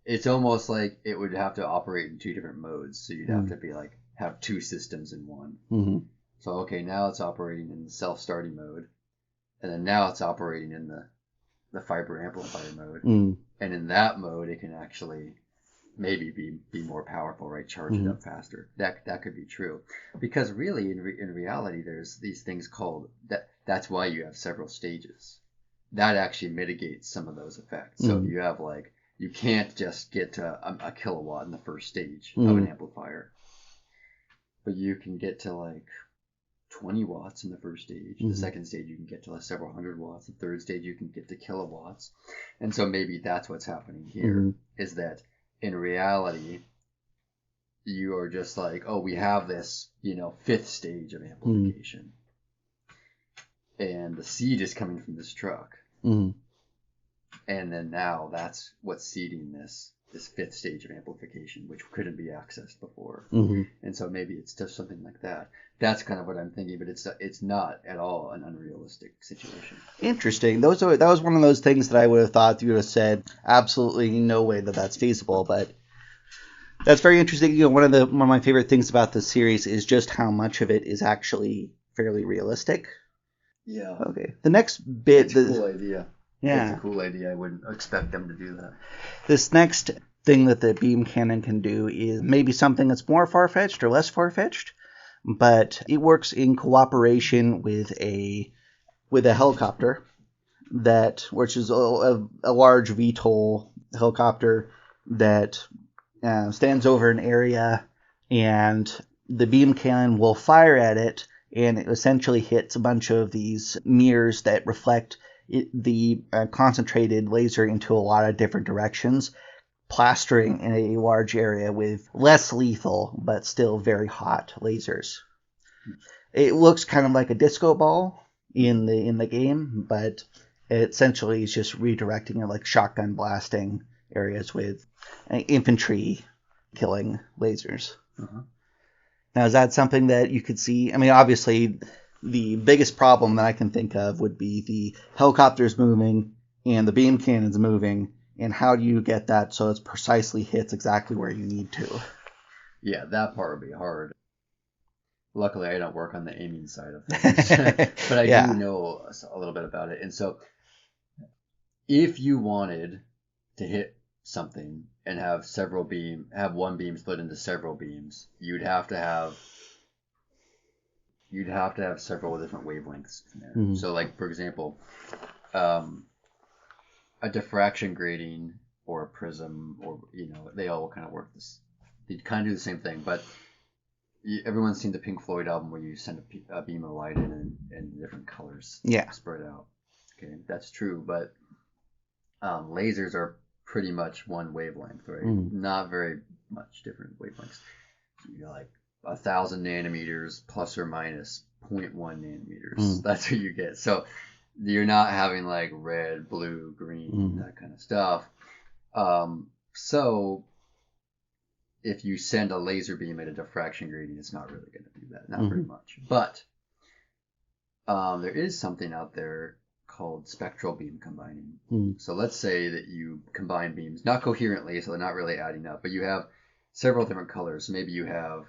Speaker 2: it's almost like it would have to operate in 2 different modes. So you'd have to be like have 2 systems in one. So okay, now it's operating in the self-starting mode, and then now it's operating in the fiber amplifier mode. And in that mode, it can actually maybe be more powerful, right? Charge it up faster. That could be true, because really in reality, there's these things called that's why you have several stages. That actually mitigates some of those effects. So if you have like, you can't just get to a kilowatt in the first stage of an amplifier, but you can get to like 20 watts in the first stage. The second stage you can get to like several hundred watts. The third stage you can get to kilowatts. And so maybe that's what's happening here, is that in reality you are just like, oh, we have this 5th stage of amplification, and the seed is coming from this truck. And then now that's what's seeding this fifth stage of amplification, which couldn't be accessed before.
Speaker 1: Mm-hmm.
Speaker 2: And so maybe it's just something like that. That's kind of what I'm thinking, but it's not at all an unrealistic situation.
Speaker 1: Interesting. That was one of those things that I would have thought you would have said absolutely no way that that's feasible, but that's very interesting. You know, one of my favorite things about this series is just how much of it is actually fairly realistic.
Speaker 2: Yeah.
Speaker 1: Okay. The next bit.
Speaker 2: It's a cool idea.
Speaker 1: Yeah.
Speaker 2: It's a cool idea. I wouldn't expect them to do that.
Speaker 1: This next thing that the beam cannon can do is maybe something that's more far-fetched or less far-fetched, but it works in cooperation with a helicopter which is a large VTOL helicopter that stands over an area, and the beam cannon will fire at it, and it essentially hits a bunch of these mirrors that reflect the concentrated laser into a lot of different directions, plastering in a large area with less lethal but still very hot lasers. It looks kind of like a disco ball in the game, but it essentially is just redirecting it, like shotgun blasting areas with infantry killing lasers.
Speaker 2: Uh-huh.
Speaker 1: Now, is that something that you could see? I mean, obviously, the biggest problem that I can think of would be the helicopters moving and the beam cannons moving, and how do you get that so it precisely hits exactly where you need to?
Speaker 2: Yeah, that part would be hard. Luckily, I don't work on the aiming side of things, but I do know a little bit about it. And so, if you wanted to hit something and have one beam split into several beams, you'd have to have several different wavelengths in there.
Speaker 1: Mm-hmm.
Speaker 2: So, like for example, a diffraction grating or a prism, or they all kind of work they kind of do the same thing, but everyone's seen the Pink Floyd album where you send a beam of light in different colors spread out. Okay, that's true, but lasers are pretty much one wavelength, right? Not very much different wavelengths. You're like 1,000 nanometers plus or minus 0.1 nanometers. That's what you get. So you're not having like red, blue, green, that kind of stuff. So if you send a laser beam at a diffraction grating, it's not really going to do that. Not very much. But there is something out there called spectral beam combining. So let's say that you combine beams, not coherently, so they're not really adding up, but you have several different colors. So maybe you have,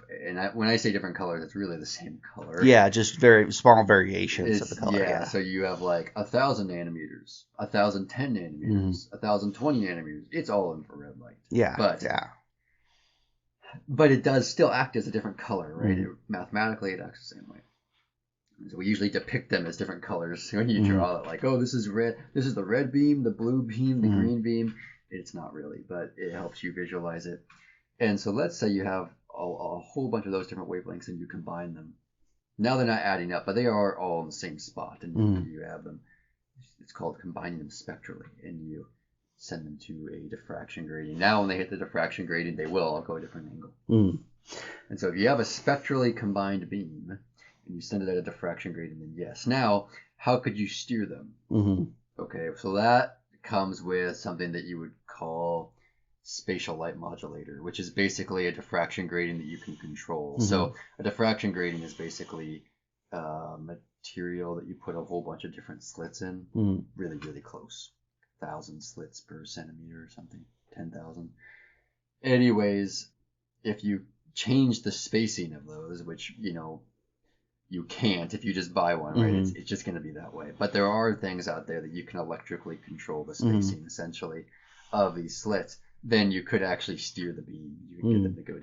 Speaker 2: when I say different colors, it's really the same color.
Speaker 1: Yeah, just very small variations of the color.
Speaker 2: Yeah, so you have like 1,000 nanometers, 1,010 nanometers, 1,020 nanometers. It's all infrared light.
Speaker 1: Yeah,
Speaker 2: but it does still act as a different color, right? Mathematically, it acts the same way. So we usually depict them as different colors when you draw it, like, oh, this is red. This is the red beam, the blue beam, the green beam. It's not really, but it helps you visualize it. And so let's say you have a whole bunch of those different wavelengths and you combine them. Now they're not adding up, but they are all in the same spot, and you have them. It's called combining them spectrally, and you send them to a diffraction grating. Now when they hit the diffraction grating, they will all go a different angle. And so if you have a spectrally combined beam, and you send it at a diffraction grating, then yes. Now, how could you steer them? Okay, so that comes with something that you would call spatial light modulator, which is basically a diffraction grating that you can control. So a diffraction grating is basically material that you put a whole bunch of different slits in, really, really close. 1,000 slits per centimeter or something, 10,000. Anyways, if you change the spacing of those, which, you can't if you just buy one, right? It's just going to be that way. But there are things out there that you can electrically control the spacing, essentially, of these slits. Then you could actually steer the beam. You can get them to go to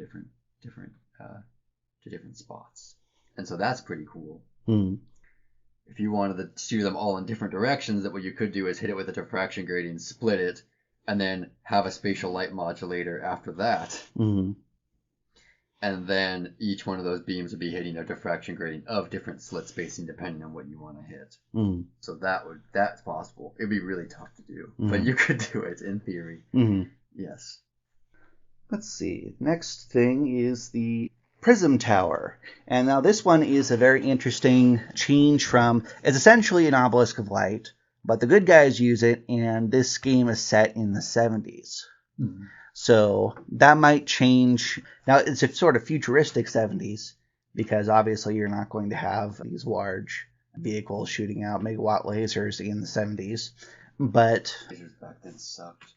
Speaker 2: different spots. And so that's pretty cool. If you wanted to steer them all in different directions, that what you could do is hit it with a diffraction grating, split it, and then have a spatial light modulator after that. And then each one of those beams would be hitting a diffraction grating of different slit spacing depending on what you want to hit. So that's possible. It'd be really tough to do, but you could do it in theory. Yes.
Speaker 1: Let's see. Next thing is the prism tower. And now this one is a very interesting change from, it's essentially an obelisk of light, but the good guys use it, and this game is set in the 70s.
Speaker 2: Mm-hmm.
Speaker 1: So that might change. Now, it's a sort of futuristic 70s, because obviously you're not going to have these large vehicles shooting out megawatt lasers in the 70s. But
Speaker 2: lasers back then sucked.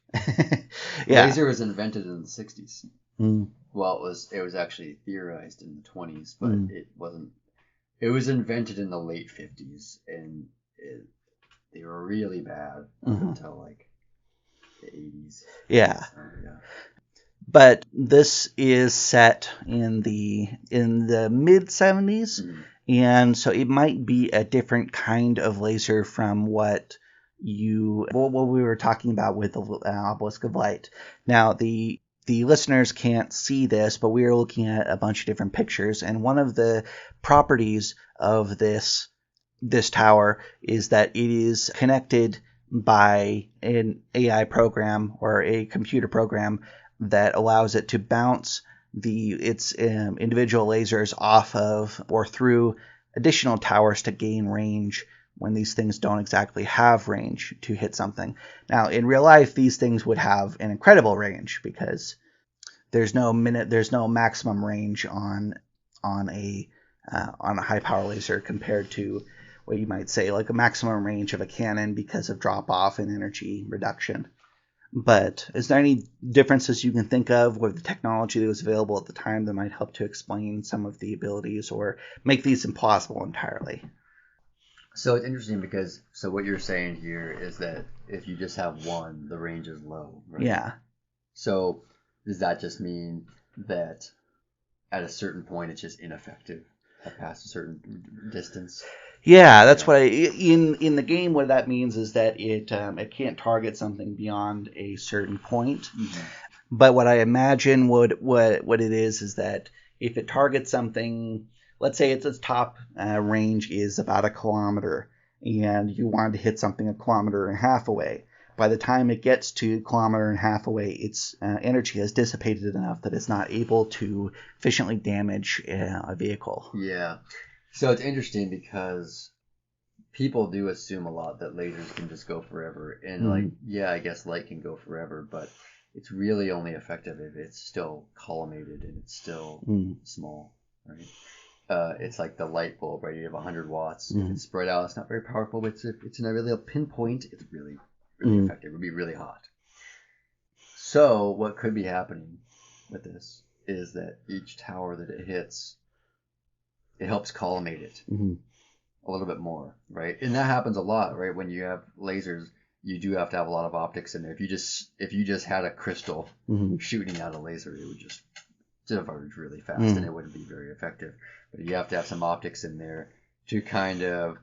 Speaker 1: Yeah.
Speaker 2: Laser was invented in the 60s.
Speaker 1: Mm.
Speaker 2: Well, it was actually theorized in the 20s, but it wasn't. It was invented in the late 50s, and they were really bad up until like the 80s.
Speaker 1: Yeah.
Speaker 2: So, yeah.
Speaker 1: But this is set in the mid 70s, and so it might be a different kind of laser from what we were talking about with the obelisk of light. Now the listeners can't see this, but we are looking at a bunch of different pictures, and one of the properties of this tower is that it is connected by an AI program or a computer program that allows it to bounce its individual lasers off of or through additional towers to gain range when these things don't exactly have range to hit something. Now, in real life, these things would have an incredible range because there's no maximum range on a high power laser compared to what you might say like a maximum range of a cannon because of drop off and energy reduction. But is there any differences you can think of with the technology that was available at the time that might help to explain some of the abilities or make these impossible entirely?
Speaker 2: So it's interesting because what you're saying here is that if you just have one, the range is low, right?
Speaker 1: Yeah.
Speaker 2: So does that just mean that at a certain point it's just ineffective past a certain distance?
Speaker 1: Yeah, that's what in the game. What that means is that it can't target something beyond a certain point. Mm-hmm. But what I imagine what it is that if it targets something, let's say its top range is about 1 kilometer, and you want to hit something 1.5 kilometers away. By the time it gets to 1.5 kilometers away, its energy has dissipated enough that it's not able to efficiently damage a vehicle.
Speaker 2: Yeah. So it's interesting because people do assume a lot that lasers can just go forever. And I guess light can go forever, but it's really only effective if it's still collimated and it's still small, right? It's like the light bulb, right? You have 100 watts. If it's spread out, it's not very powerful, but it's in a really pinpoint. It's really, really effective. It would be really hot. So what could be happening with this is that each tower that it hits, it helps collimate it a little bit more, right? And that happens a lot, right? When you have lasers, you do have to have a lot of optics in there. If you just had a crystal shooting out a laser, it would just diverge really fast and it wouldn't be very effective. But you have to have some optics in there to kind of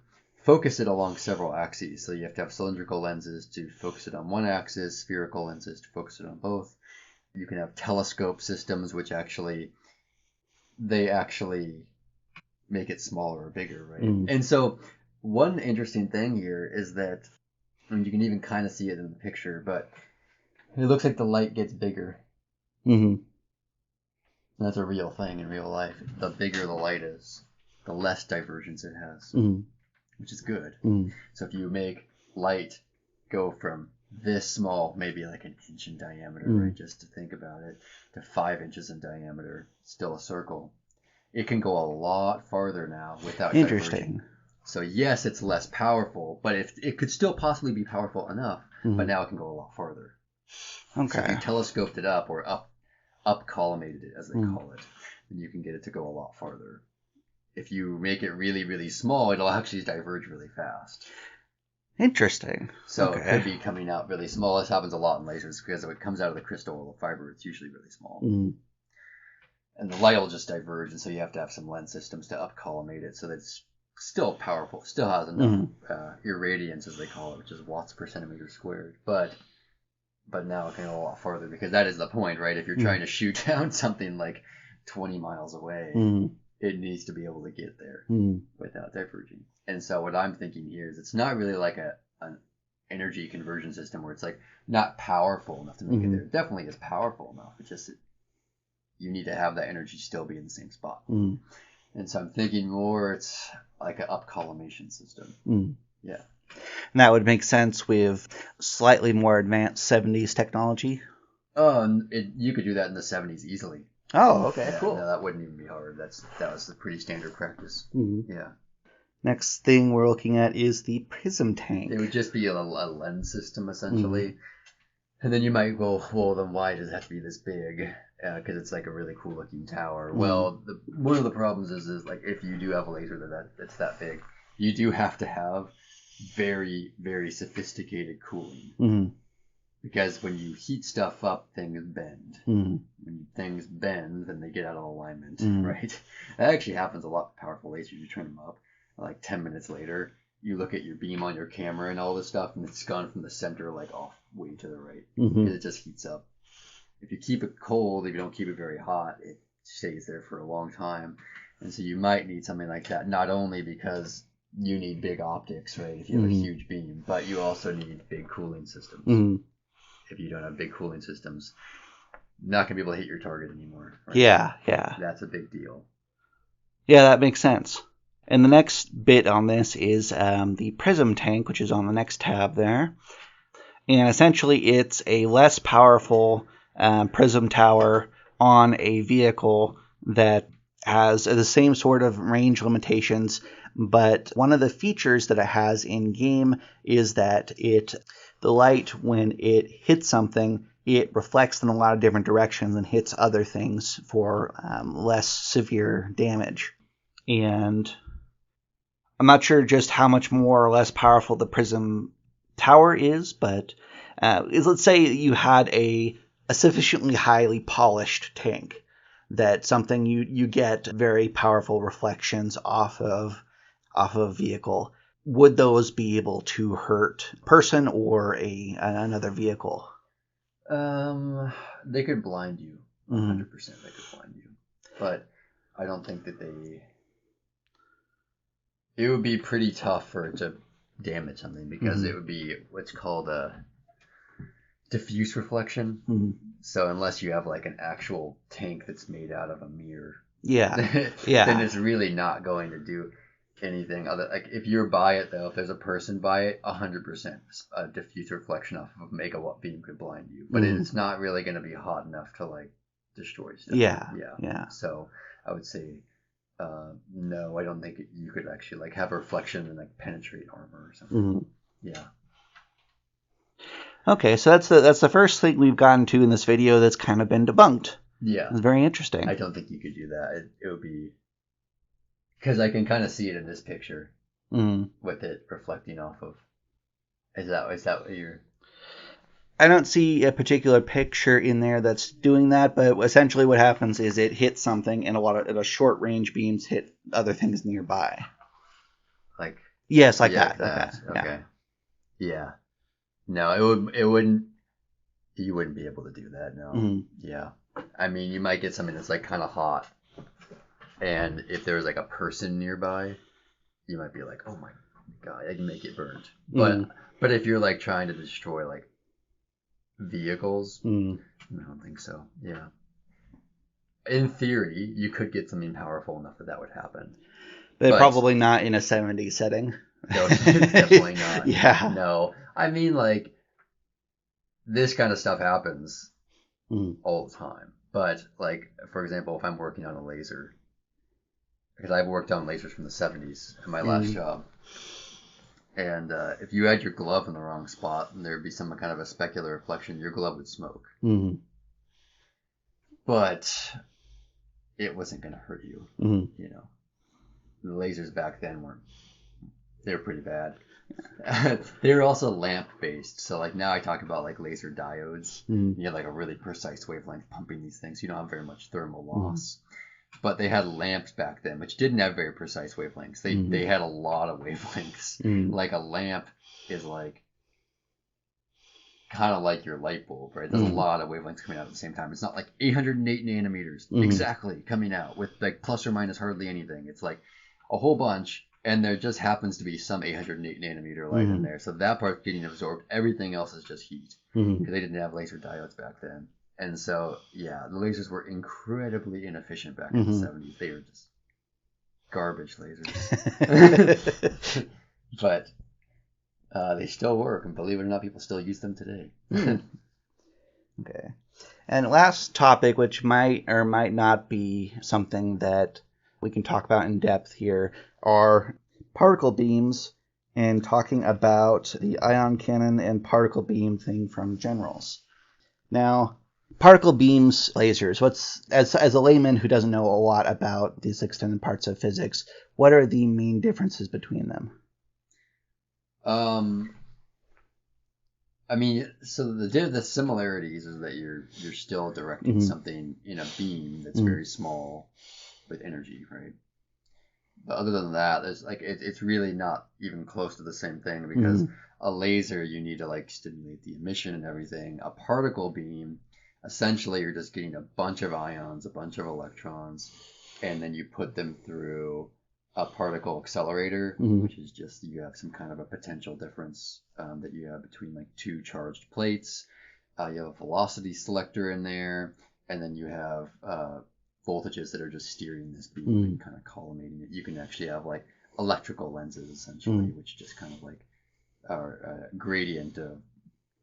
Speaker 2: focus it along several axes. So you have to have cylindrical lenses to focus it on one axis, spherical lenses to focus it on both. You can have telescope systems, which actually make it smaller or bigger, right? And so one interesting thing here is that, you can even kind of see it in the picture, but it looks like the light gets bigger. That's a real thing in real life. The bigger the light is, the less divergence it has, which is good. So if you make light go from this small, maybe like 1 inch in diameter, right, just to think about it, to 5 inches in diameter, still a circle, it can go a lot farther now without diverging. So yes, it's less powerful, but it could still possibly be powerful enough, but now it can go a lot farther. Okay. So if you telescoped it up or up collimated it, as they call it, then you can get it to go a lot farther. If you make it really, really small, it'll actually diverge really fast.
Speaker 1: Interesting.
Speaker 2: So it could be coming out really small. This happens a lot in lasers because if it comes out of the crystal or the fiber, it's usually really small. And the light will just diverge, and so you have to have some lens systems to up-collimate it so that it's still powerful, still has enough irradiance, as they call it, which is watts per centimeter squared. But now it can go a lot farther because that is the point, right? If you're trying to shoot down something like 20 miles away, it needs to be able to get there without diverging. And so what I'm thinking here is it's not really like an energy conversion system where it's like not powerful enough to make it there. It definitely is powerful enough. It's just you need to have that energy still be in the same spot. And so I'm thinking more it's like an up collimation system. Yeah.
Speaker 1: And that would make sense with slightly more advanced 70s technology.
Speaker 2: Oh, you could do that in the 70s easily.
Speaker 1: Oh, okay,
Speaker 2: Yeah,
Speaker 1: cool.
Speaker 2: no, that wouldn't even be hard. That was a pretty standard practice.
Speaker 1: Mm-hmm.
Speaker 2: Yeah.
Speaker 1: Next thing we're looking at is the prism tank.
Speaker 2: It would just be a lens system, essentially. Mm-hmm. And then you might go, well, then why does it have to be this big? Because it's like a really cool looking tower. Mm-hmm. Well, one of the problems is like if you do have a laser that's that big, you do have to have very, very sophisticated cooling. Mm-hmm. Because when you heat stuff up, things bend. Mm-hmm. When things bend, then they get out of alignment, mm-hmm. right? That actually happens a lot with powerful lasers. You turn them up, like 10 minutes later, you look at your beam on your camera and all this stuff, and it's gone from the center, like off way to the right. Mm-hmm. Because it just heats up. If you keep it cold, if you don't keep it very hot, it stays there for a long time. And so you might need something like that, not only because you need big optics, right, if you have mm-hmm. a huge beam, but you also need big cooling systems. Mm-hmm. If you don't have big cooling systems, you're not going to be able to hit your target anymore. Right?
Speaker 1: Yeah.
Speaker 2: That's a big deal.
Speaker 1: Yeah, that makes sense. And the next bit on this is the prism tank, which is on the next tab there. And essentially it's a less powerful prism tower on a vehicle that has the same sort of range limitations, but one of the features that it has in game is that the light, when it hits something, it reflects in a lot of different directions and hits other things for less severe damage. And I'm not sure just how much more or less powerful the prism tower is, but let's say you had a sufficiently highly polished tank, that something you get very powerful reflections off of a vehicle. Would those be able to hurt a person or another vehicle?
Speaker 2: They could blind you. 100% they could blind you. But I don't think that it would be pretty tough for it to damage something, because it would be what's called a diffuse reflection. Mm-hmm. So unless you have like an actual tank that's made out of a mirror, then it's really not going to do anything other. Like if you're by it though, if there's a person by it, 100% a diffuse reflection off of a megawatt beam could blind you, but it's not really going to be hot enough to like destroy stuff. Yeah. So I would say no, I don't think you could actually like have a reflection and like penetrate armor or something. Mm-hmm. Yeah.
Speaker 1: Okay, so that's the first thing we've gotten to in this video that's kind of been debunked.
Speaker 2: Yeah.
Speaker 1: It's very interesting.
Speaker 2: I don't think you could do that. It would be, because I can kind of see it in this picture with it reflecting off of. Is that what you're?
Speaker 1: I don't see a particular picture in there that's doing that, but essentially what happens is it hits something, and a lot of short range beams hit other things nearby.
Speaker 2: Like.
Speaker 1: Yes, like that.
Speaker 2: Okay. Yeah. No, it wouldn't. You wouldn't be able to do that. No. Mm-hmm. Yeah. I mean, you might get something that's like kind of hot, and if there's like a person nearby, you might be like, "Oh my god, I can make it burnt." But if you're like trying to destroy like vehicles, I don't think so. Yeah. In theory, you could get something powerful enough that would happen,
Speaker 1: but probably not in a 70s setting.
Speaker 2: No, definitely not.
Speaker 1: Yeah.
Speaker 2: No, I mean like this kind of stuff happens all the time. But like, for example, if I'm working on a laser, because I've worked on lasers from the 70s in my last job, and if you had your glove in the wrong spot and there'd be some kind of a specular reflection, your glove would smoke. Mm-hmm. But it wasn't going to hurt you. Mm-hmm. You know, the lasers back then they were pretty bad. They were also lamp based, so like now I talk about like laser diodes. You have like a really precise wavelength pumping these things. You don't have very much thermal loss. But they had lamps back then, which didn't have very precise wavelengths. They had a lot of wavelengths. Like a lamp is like kind of like your light bulb, right? There's a lot of wavelengths coming out at the same time. It's not like 808 nanometers exactly coming out with like plus or minus hardly anything. It's like a whole bunch. And there just happens to be some 808 nanometer light in there. So that part's getting absorbed. Everything else is just heat. Because they didn't have laser diodes back then. And so, yeah, the lasers were incredibly inefficient back in the 70s. They were just garbage lasers. But, They still work, and believe it or not, people still use them today.
Speaker 1: Okay. And last topic, which might or might not be something that we can talk about in depth here, are particle beams, and talking about the ion cannon and particle beam thing from generals. Now, particle beams, lasers, as a layman who doesn't know a lot about these extended parts of physics, what are the main differences between them?
Speaker 2: I mean, so the similarities is that you're still directing something in a beam that's very small with energy, right? But other than that, it's really not even close to the same thing, because a laser, you need to like stimulate the emission and everything. A particle beam, essentially you're just getting a bunch of ions, a bunch of electrons, and then you put them through a particle accelerator, which is just you have some kind of a potential difference that you have between like two charged plates. You have a velocity selector in there, and then you have voltages that are just steering this beam and kind of collimating it. You can actually have like electrical lenses, essentially, which just kind of like are a gradient of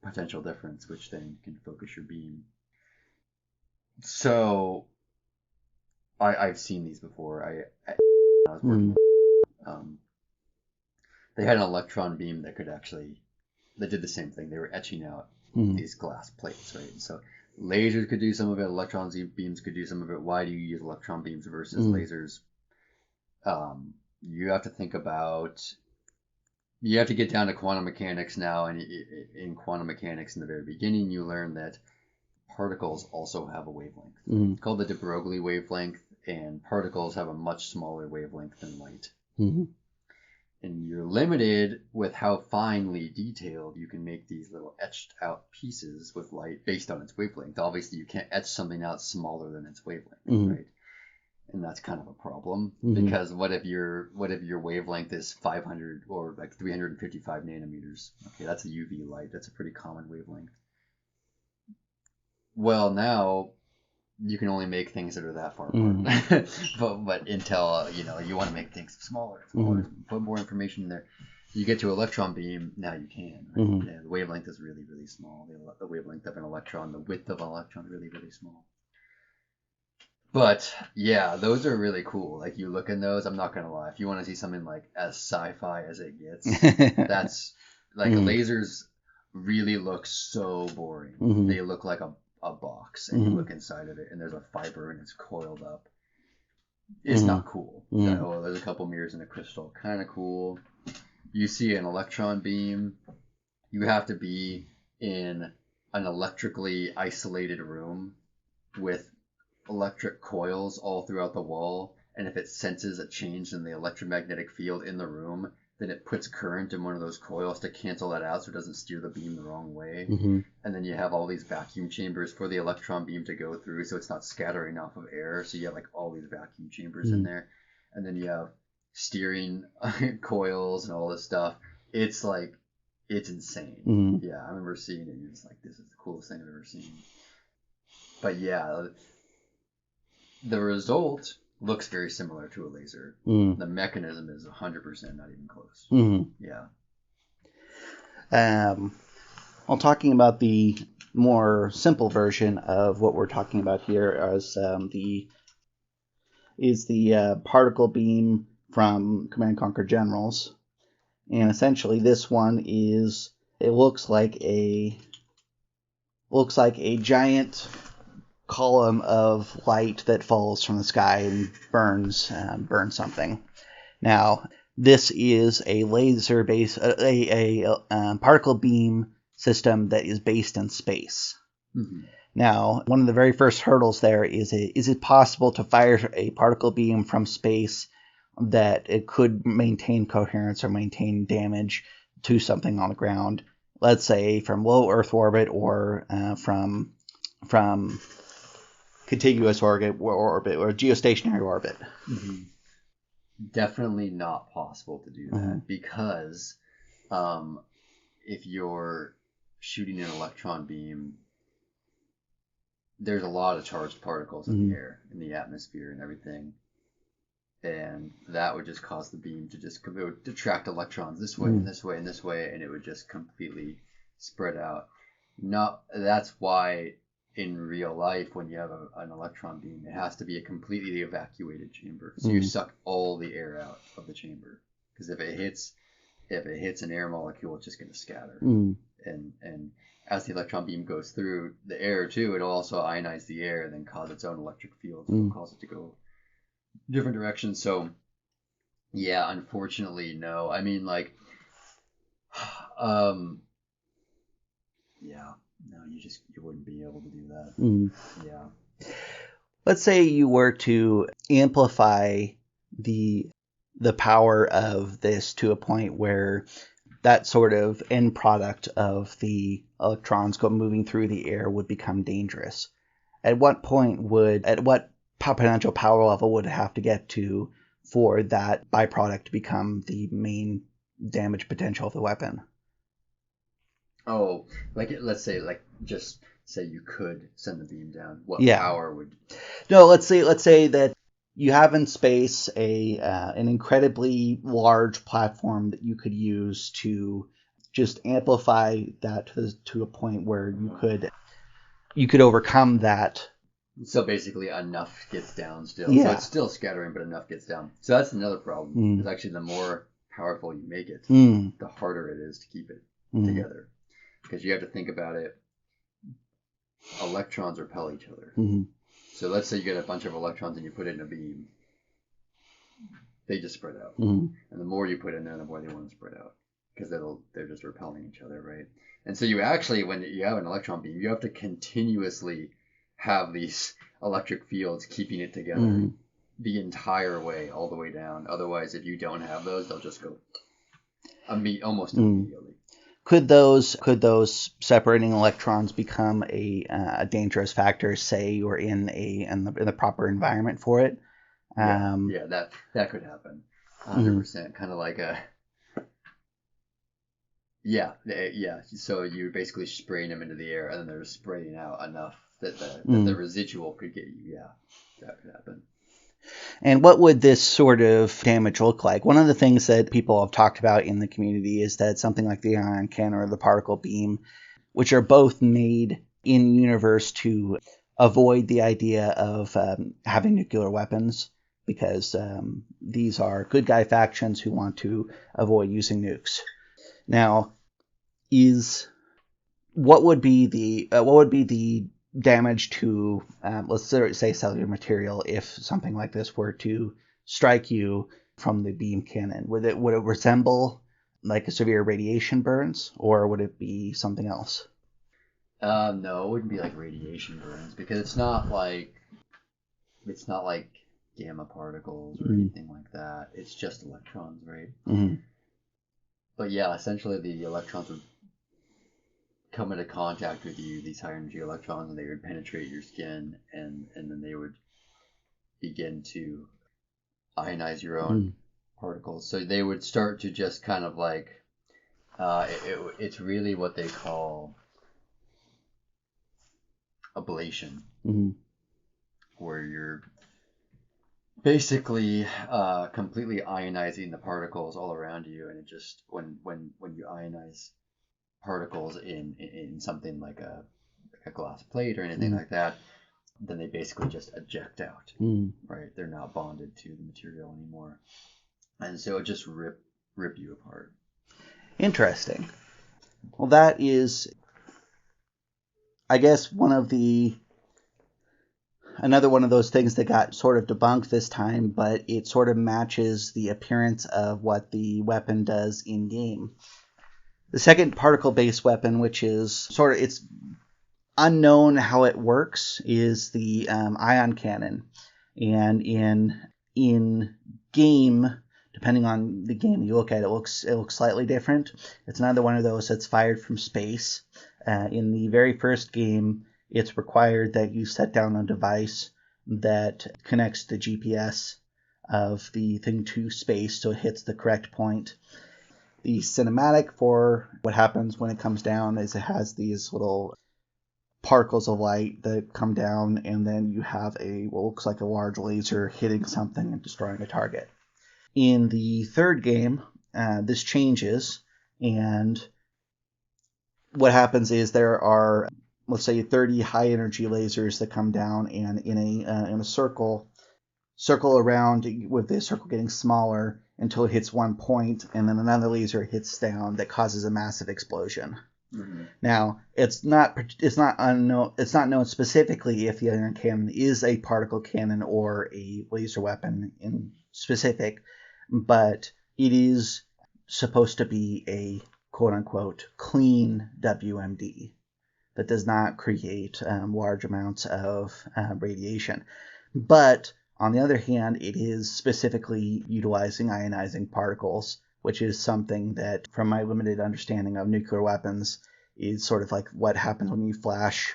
Speaker 2: potential difference, which then can focus your beam. So I've seen these before. I was working. They had an electron beam that did the same thing. They were etching out these glass plates, right? So lasers could do some of it. Electron beams could do some of it. Why do you use electron beams versus lasers? You have to think about. You have to get down to quantum mechanics now, and in quantum mechanics, in the very beginning, you learn that particles also have a wavelength. It's called the de Broglie wavelength, and particles have a much smaller wavelength than light. And you're limited with how finely detailed you can make these little etched out pieces with light based on its wavelength. Obviously, you can't etch something out smaller than its wavelength, right? And that's kind of a problem, because what if your wavelength is 500 or like 355 nanometers? Okay, that's a UV light. That's a pretty common wavelength. Well, now you can only make things that are that far apart. but until you want to make things smaller, put more information in there. You get to electron beam, now you can. Right? Yeah, the wavelength is really, really small. The wavelength of an electron, the width of an electron, really, really small. But yeah, those are really cool. Like you look in those, I'm not gonna lie. If you want to see something like as sci-fi as it gets, that's like lasers really look so boring. They look like a box, and you look inside of it, and there's a fiber, and it's coiled up. It's not cool. Oh, there's a couple mirrors in a crystal, kind of cool. You see an electron beam, you have to be in an electrically isolated room with electric coils all throughout the wall, and if it senses a change in the electromagnetic field in the room, then it puts current in one of those coils to cancel that out so it doesn't steer the beam the wrong way. And then you have all these vacuum chambers for the electron beam to go through, so it's not scattering off of air. So you have like all these vacuum chambers in there, and then you have steering coils and all this stuff. It's insane. Yeah, I remember seeing it, and it's like, this is the coolest thing I've ever seen. But yeah, the result looks very similar to a laser. The mechanism is 100% not even close. Yeah.
Speaker 1: Well, talking about the more simple version of what we're talking about here is the particle beam from Command & Conquer Generals, and essentially this one looks like a giant column of light that falls from the sky and burns something. Now, this is a laser-based particle beam system that is based in space. Now, one of the very first hurdles there is it possible to fire a particle beam from space that it could maintain coherence or maintain damage to something on the ground, let's say from low Earth orbit or from contiguous orbit or geostationary orbit?
Speaker 2: Definitely not possible to do that, because if you're shooting an electron beam, there's a lot of charged particles in the air, in the atmosphere and everything. and that would just cause the beam to just, it would detract electrons this way and this way and this way, and it would just completely spread out. That's why in real life, when you have an electron beam, it has to be a completely evacuated chamber. So you suck all the air out of the chamber, because if it hits an air molecule, it's just going to scatter. And as the electron beam goes through the air too, it'll also ionize the air and then cause its own electric field. So it'll cause it to go different directions. So yeah, unfortunately, no. I mean, like, yeah, no, you wouldn't be able to do that. Yeah.
Speaker 1: Let's say you were to amplify the power of this to a point where that sort of end product of the electrons moving through the air would become dangerous. At what potential power level would it have to get to for that byproduct to become the main damage potential of the weapon?
Speaker 2: Oh, like let's say, like, just say you could send the beam down. What power would?
Speaker 1: No, let's say that you have in space an incredibly large platform that you could use to just amplify that to a point where you could overcome that.
Speaker 2: So basically, enough gets down still. Yeah. So it's still scattering, but enough gets down. So that's another problem. Is actually the more powerful you make it, the harder it is to keep it together. Because you have to think about it. Electrons repel each other. So let's say you get a bunch of electrons and you put it in a beam. They just spread out. And the more you put in there, the more they want to spread out. Because they're just repelling each other, right? And so you actually, when you have an electron beam, you have to continuously have these electric fields keeping it together the entire way, all the way down. Otherwise, if you don't have those, they'll just go almost immediately.
Speaker 1: Could those separating electrons become a dangerous factor, say you're in the proper environment for it?
Speaker 2: Yeah, that could happen. 100%. Kind of like a yeah. So you're basically spraying them into the air, and then they're spraying out enough that the residual could get you. Yeah, that could happen.
Speaker 1: And what would this sort of damage look like? One of the things that people have talked about in the community is that something like the ion cannon or the particle beam, which are both made in universe to avoid the idea of having nuclear weapons, because these are good guy factions who want to avoid using nukes. Now, what would be the damage to, let's say, cellular material if something like this were to strike you from the beam cannon? Would it resemble like a severe radiation burns, or would it be something else?
Speaker 2: No, it wouldn't be like radiation burns, because it's not like gamma particles or anything like that. It's just electrons, right? But yeah, essentially the electrons would come into contact with you, these high energy electrons, and they would penetrate your skin, and then they would begin to ionize your own particles. So they would start to just kind of like it's really what they call ablation, where you're basically completely ionizing the particles all around you, and it just when you ionize particles in something like a glass plate or anything like that, then they basically just eject out, right? They're not bonded to the material anymore, and so it just rip you apart.
Speaker 1: Interesting. Well, that is, I guess, another one of those things that got sort of debunked this time, but it sort of matches the appearance of what the weapon does in game. The second particle-based weapon, which is it's unknown how it works, is the ion cannon. And in game, depending on the game you look at, it looks slightly different. It's another one of those that's fired from space. In the very first game, it's required that you set down a device that connects the GPS of the thing to space so it hits the correct point. The cinematic for what happens when it comes down is it has these little particles of light that come down, and then you have what looks like a large laser hitting something and destroying a target. In the third game, this changes, and what happens is there are, let's say, 30 high energy lasers that come down, and in a circle around, with the circle getting smaller until it hits one point, and then another laser hits down that causes a massive explosion.
Speaker 2: Mm-hmm.
Speaker 1: Now, it's not known specifically if the ion cannon is a particle cannon or a laser weapon in specific, but it is supposed to be a quote-unquote clean WMD that does not create large amounts of radiation. But on the other hand, it is specifically utilizing ionizing particles, which is something that, from my limited understanding of nuclear weapons, is sort of like what happens when you flash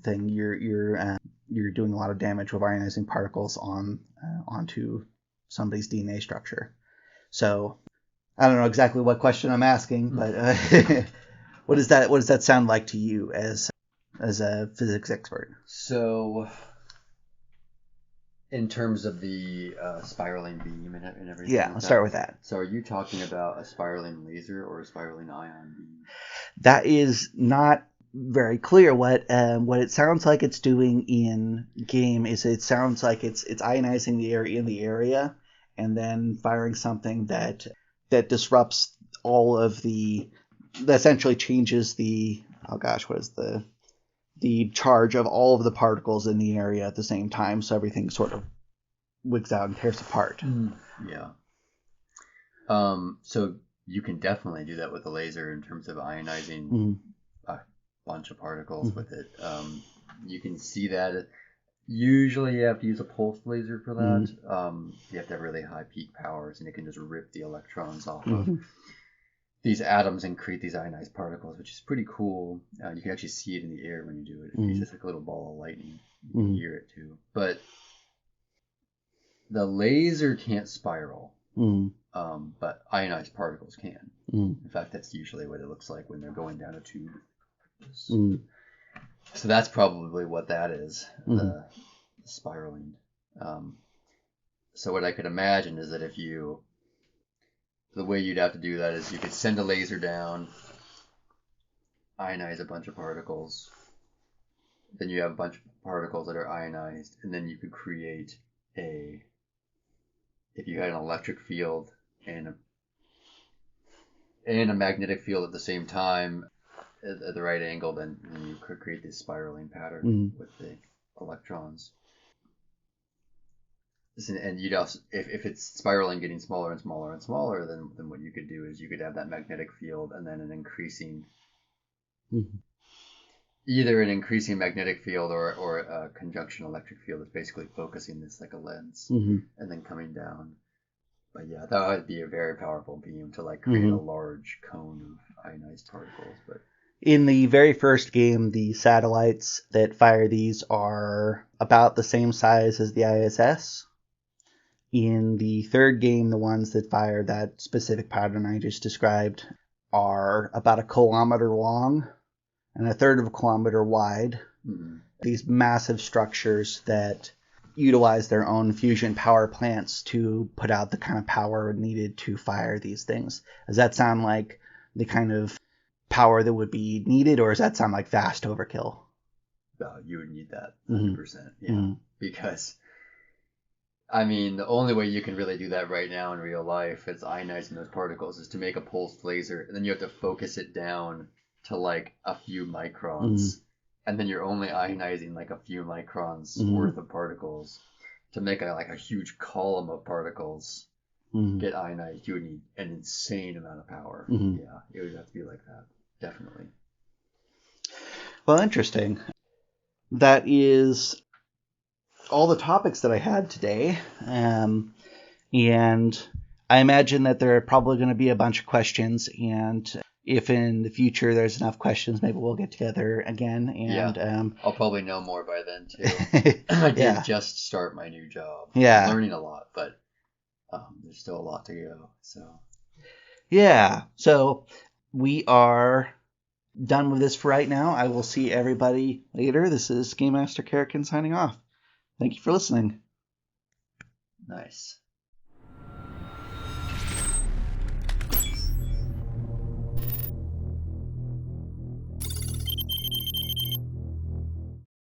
Speaker 1: thing. You're doing a lot of damage with ionizing particles onto somebody's DNA structure. So I don't know exactly what question I'm asking, but what does that sound like to you as a physics expert?
Speaker 2: So, in terms of the spiraling beam and everything.
Speaker 1: Yeah, let's start with that.
Speaker 2: So, are you talking about a spiraling laser or a spiraling ion beam?
Speaker 1: That is not very clear. What it sounds like it's doing in game is it sounds like it's ionizing the area in the area, and then firing something that disrupts all of that essentially changes the charge of all of the particles in the area at the same time, so everything sort of wigs out and tears apart.
Speaker 2: Yeah. So you can definitely do that with a laser in terms of ionizing a bunch of particles with it. You can see that. Usually you have to use a pulsed laser for that. You have to have really high peak powers, and it can just rip the electrons off of these atoms and create these ionized particles, which is pretty cool. You can actually see it in the air when you do it. It's just like a little ball of lightning. You can hear it too. But the laser can't spiral, but ionized particles can. In fact, that's usually what it looks like when they're going down a tube. So that's probably what that is, the spiraling. So what I could imagine is that the way you'd have to do that is you could send a laser down, ionize a bunch of particles, then you have a bunch of particles that are ionized, and then you could create if you had an electric field and a magnetic field at the same time at the right angle, then you could create this spiraling pattern with the electrons. And you'd also, if it's spiraling, getting smaller and smaller and smaller, then what you could do is you could have that magnetic field and then an increasing, either an increasing magnetic field or a conjunction electric field that's basically focusing this like a lens and then coming down. But yeah, that would be a very powerful beam to like create a large cone of ionized particles. But
Speaker 1: in the very first game, the satellites that fire these are about the same size as the ISS. In the third game, the ones that fire that specific pattern I just described are about 1 kilometer long and 1/3 of a kilometer wide. These massive structures that utilize their own fusion power plants to put out the kind of power needed to fire these things. Does that sound like the kind of power that would be needed, or does that sound like vast overkill?
Speaker 2: You would need that 100%. Yeah, because I mean, the only way you can really do that right now in real life is ionizing those particles is to make a pulsed laser, and then you have to focus it down to like a few microns, and then you're only ionizing like a few microns worth of particles to make a huge column of particles get ionized. You would need an insane amount of power. Yeah, it would have to be like that, definitely.
Speaker 1: Well, interesting. That is all the topics that I had today, and I imagine that there are probably going to be a bunch of questions, and if in the future there's enough questions, maybe we'll get together again. And
Speaker 2: I'll probably know more by then too. I did just start my new job. I'm learning a lot, but there's still a lot to go. So
Speaker 1: so we are done with this for right now. I will see everybody later. This is Game Master Karakin signing off. Thank you for listening.
Speaker 2: Nice.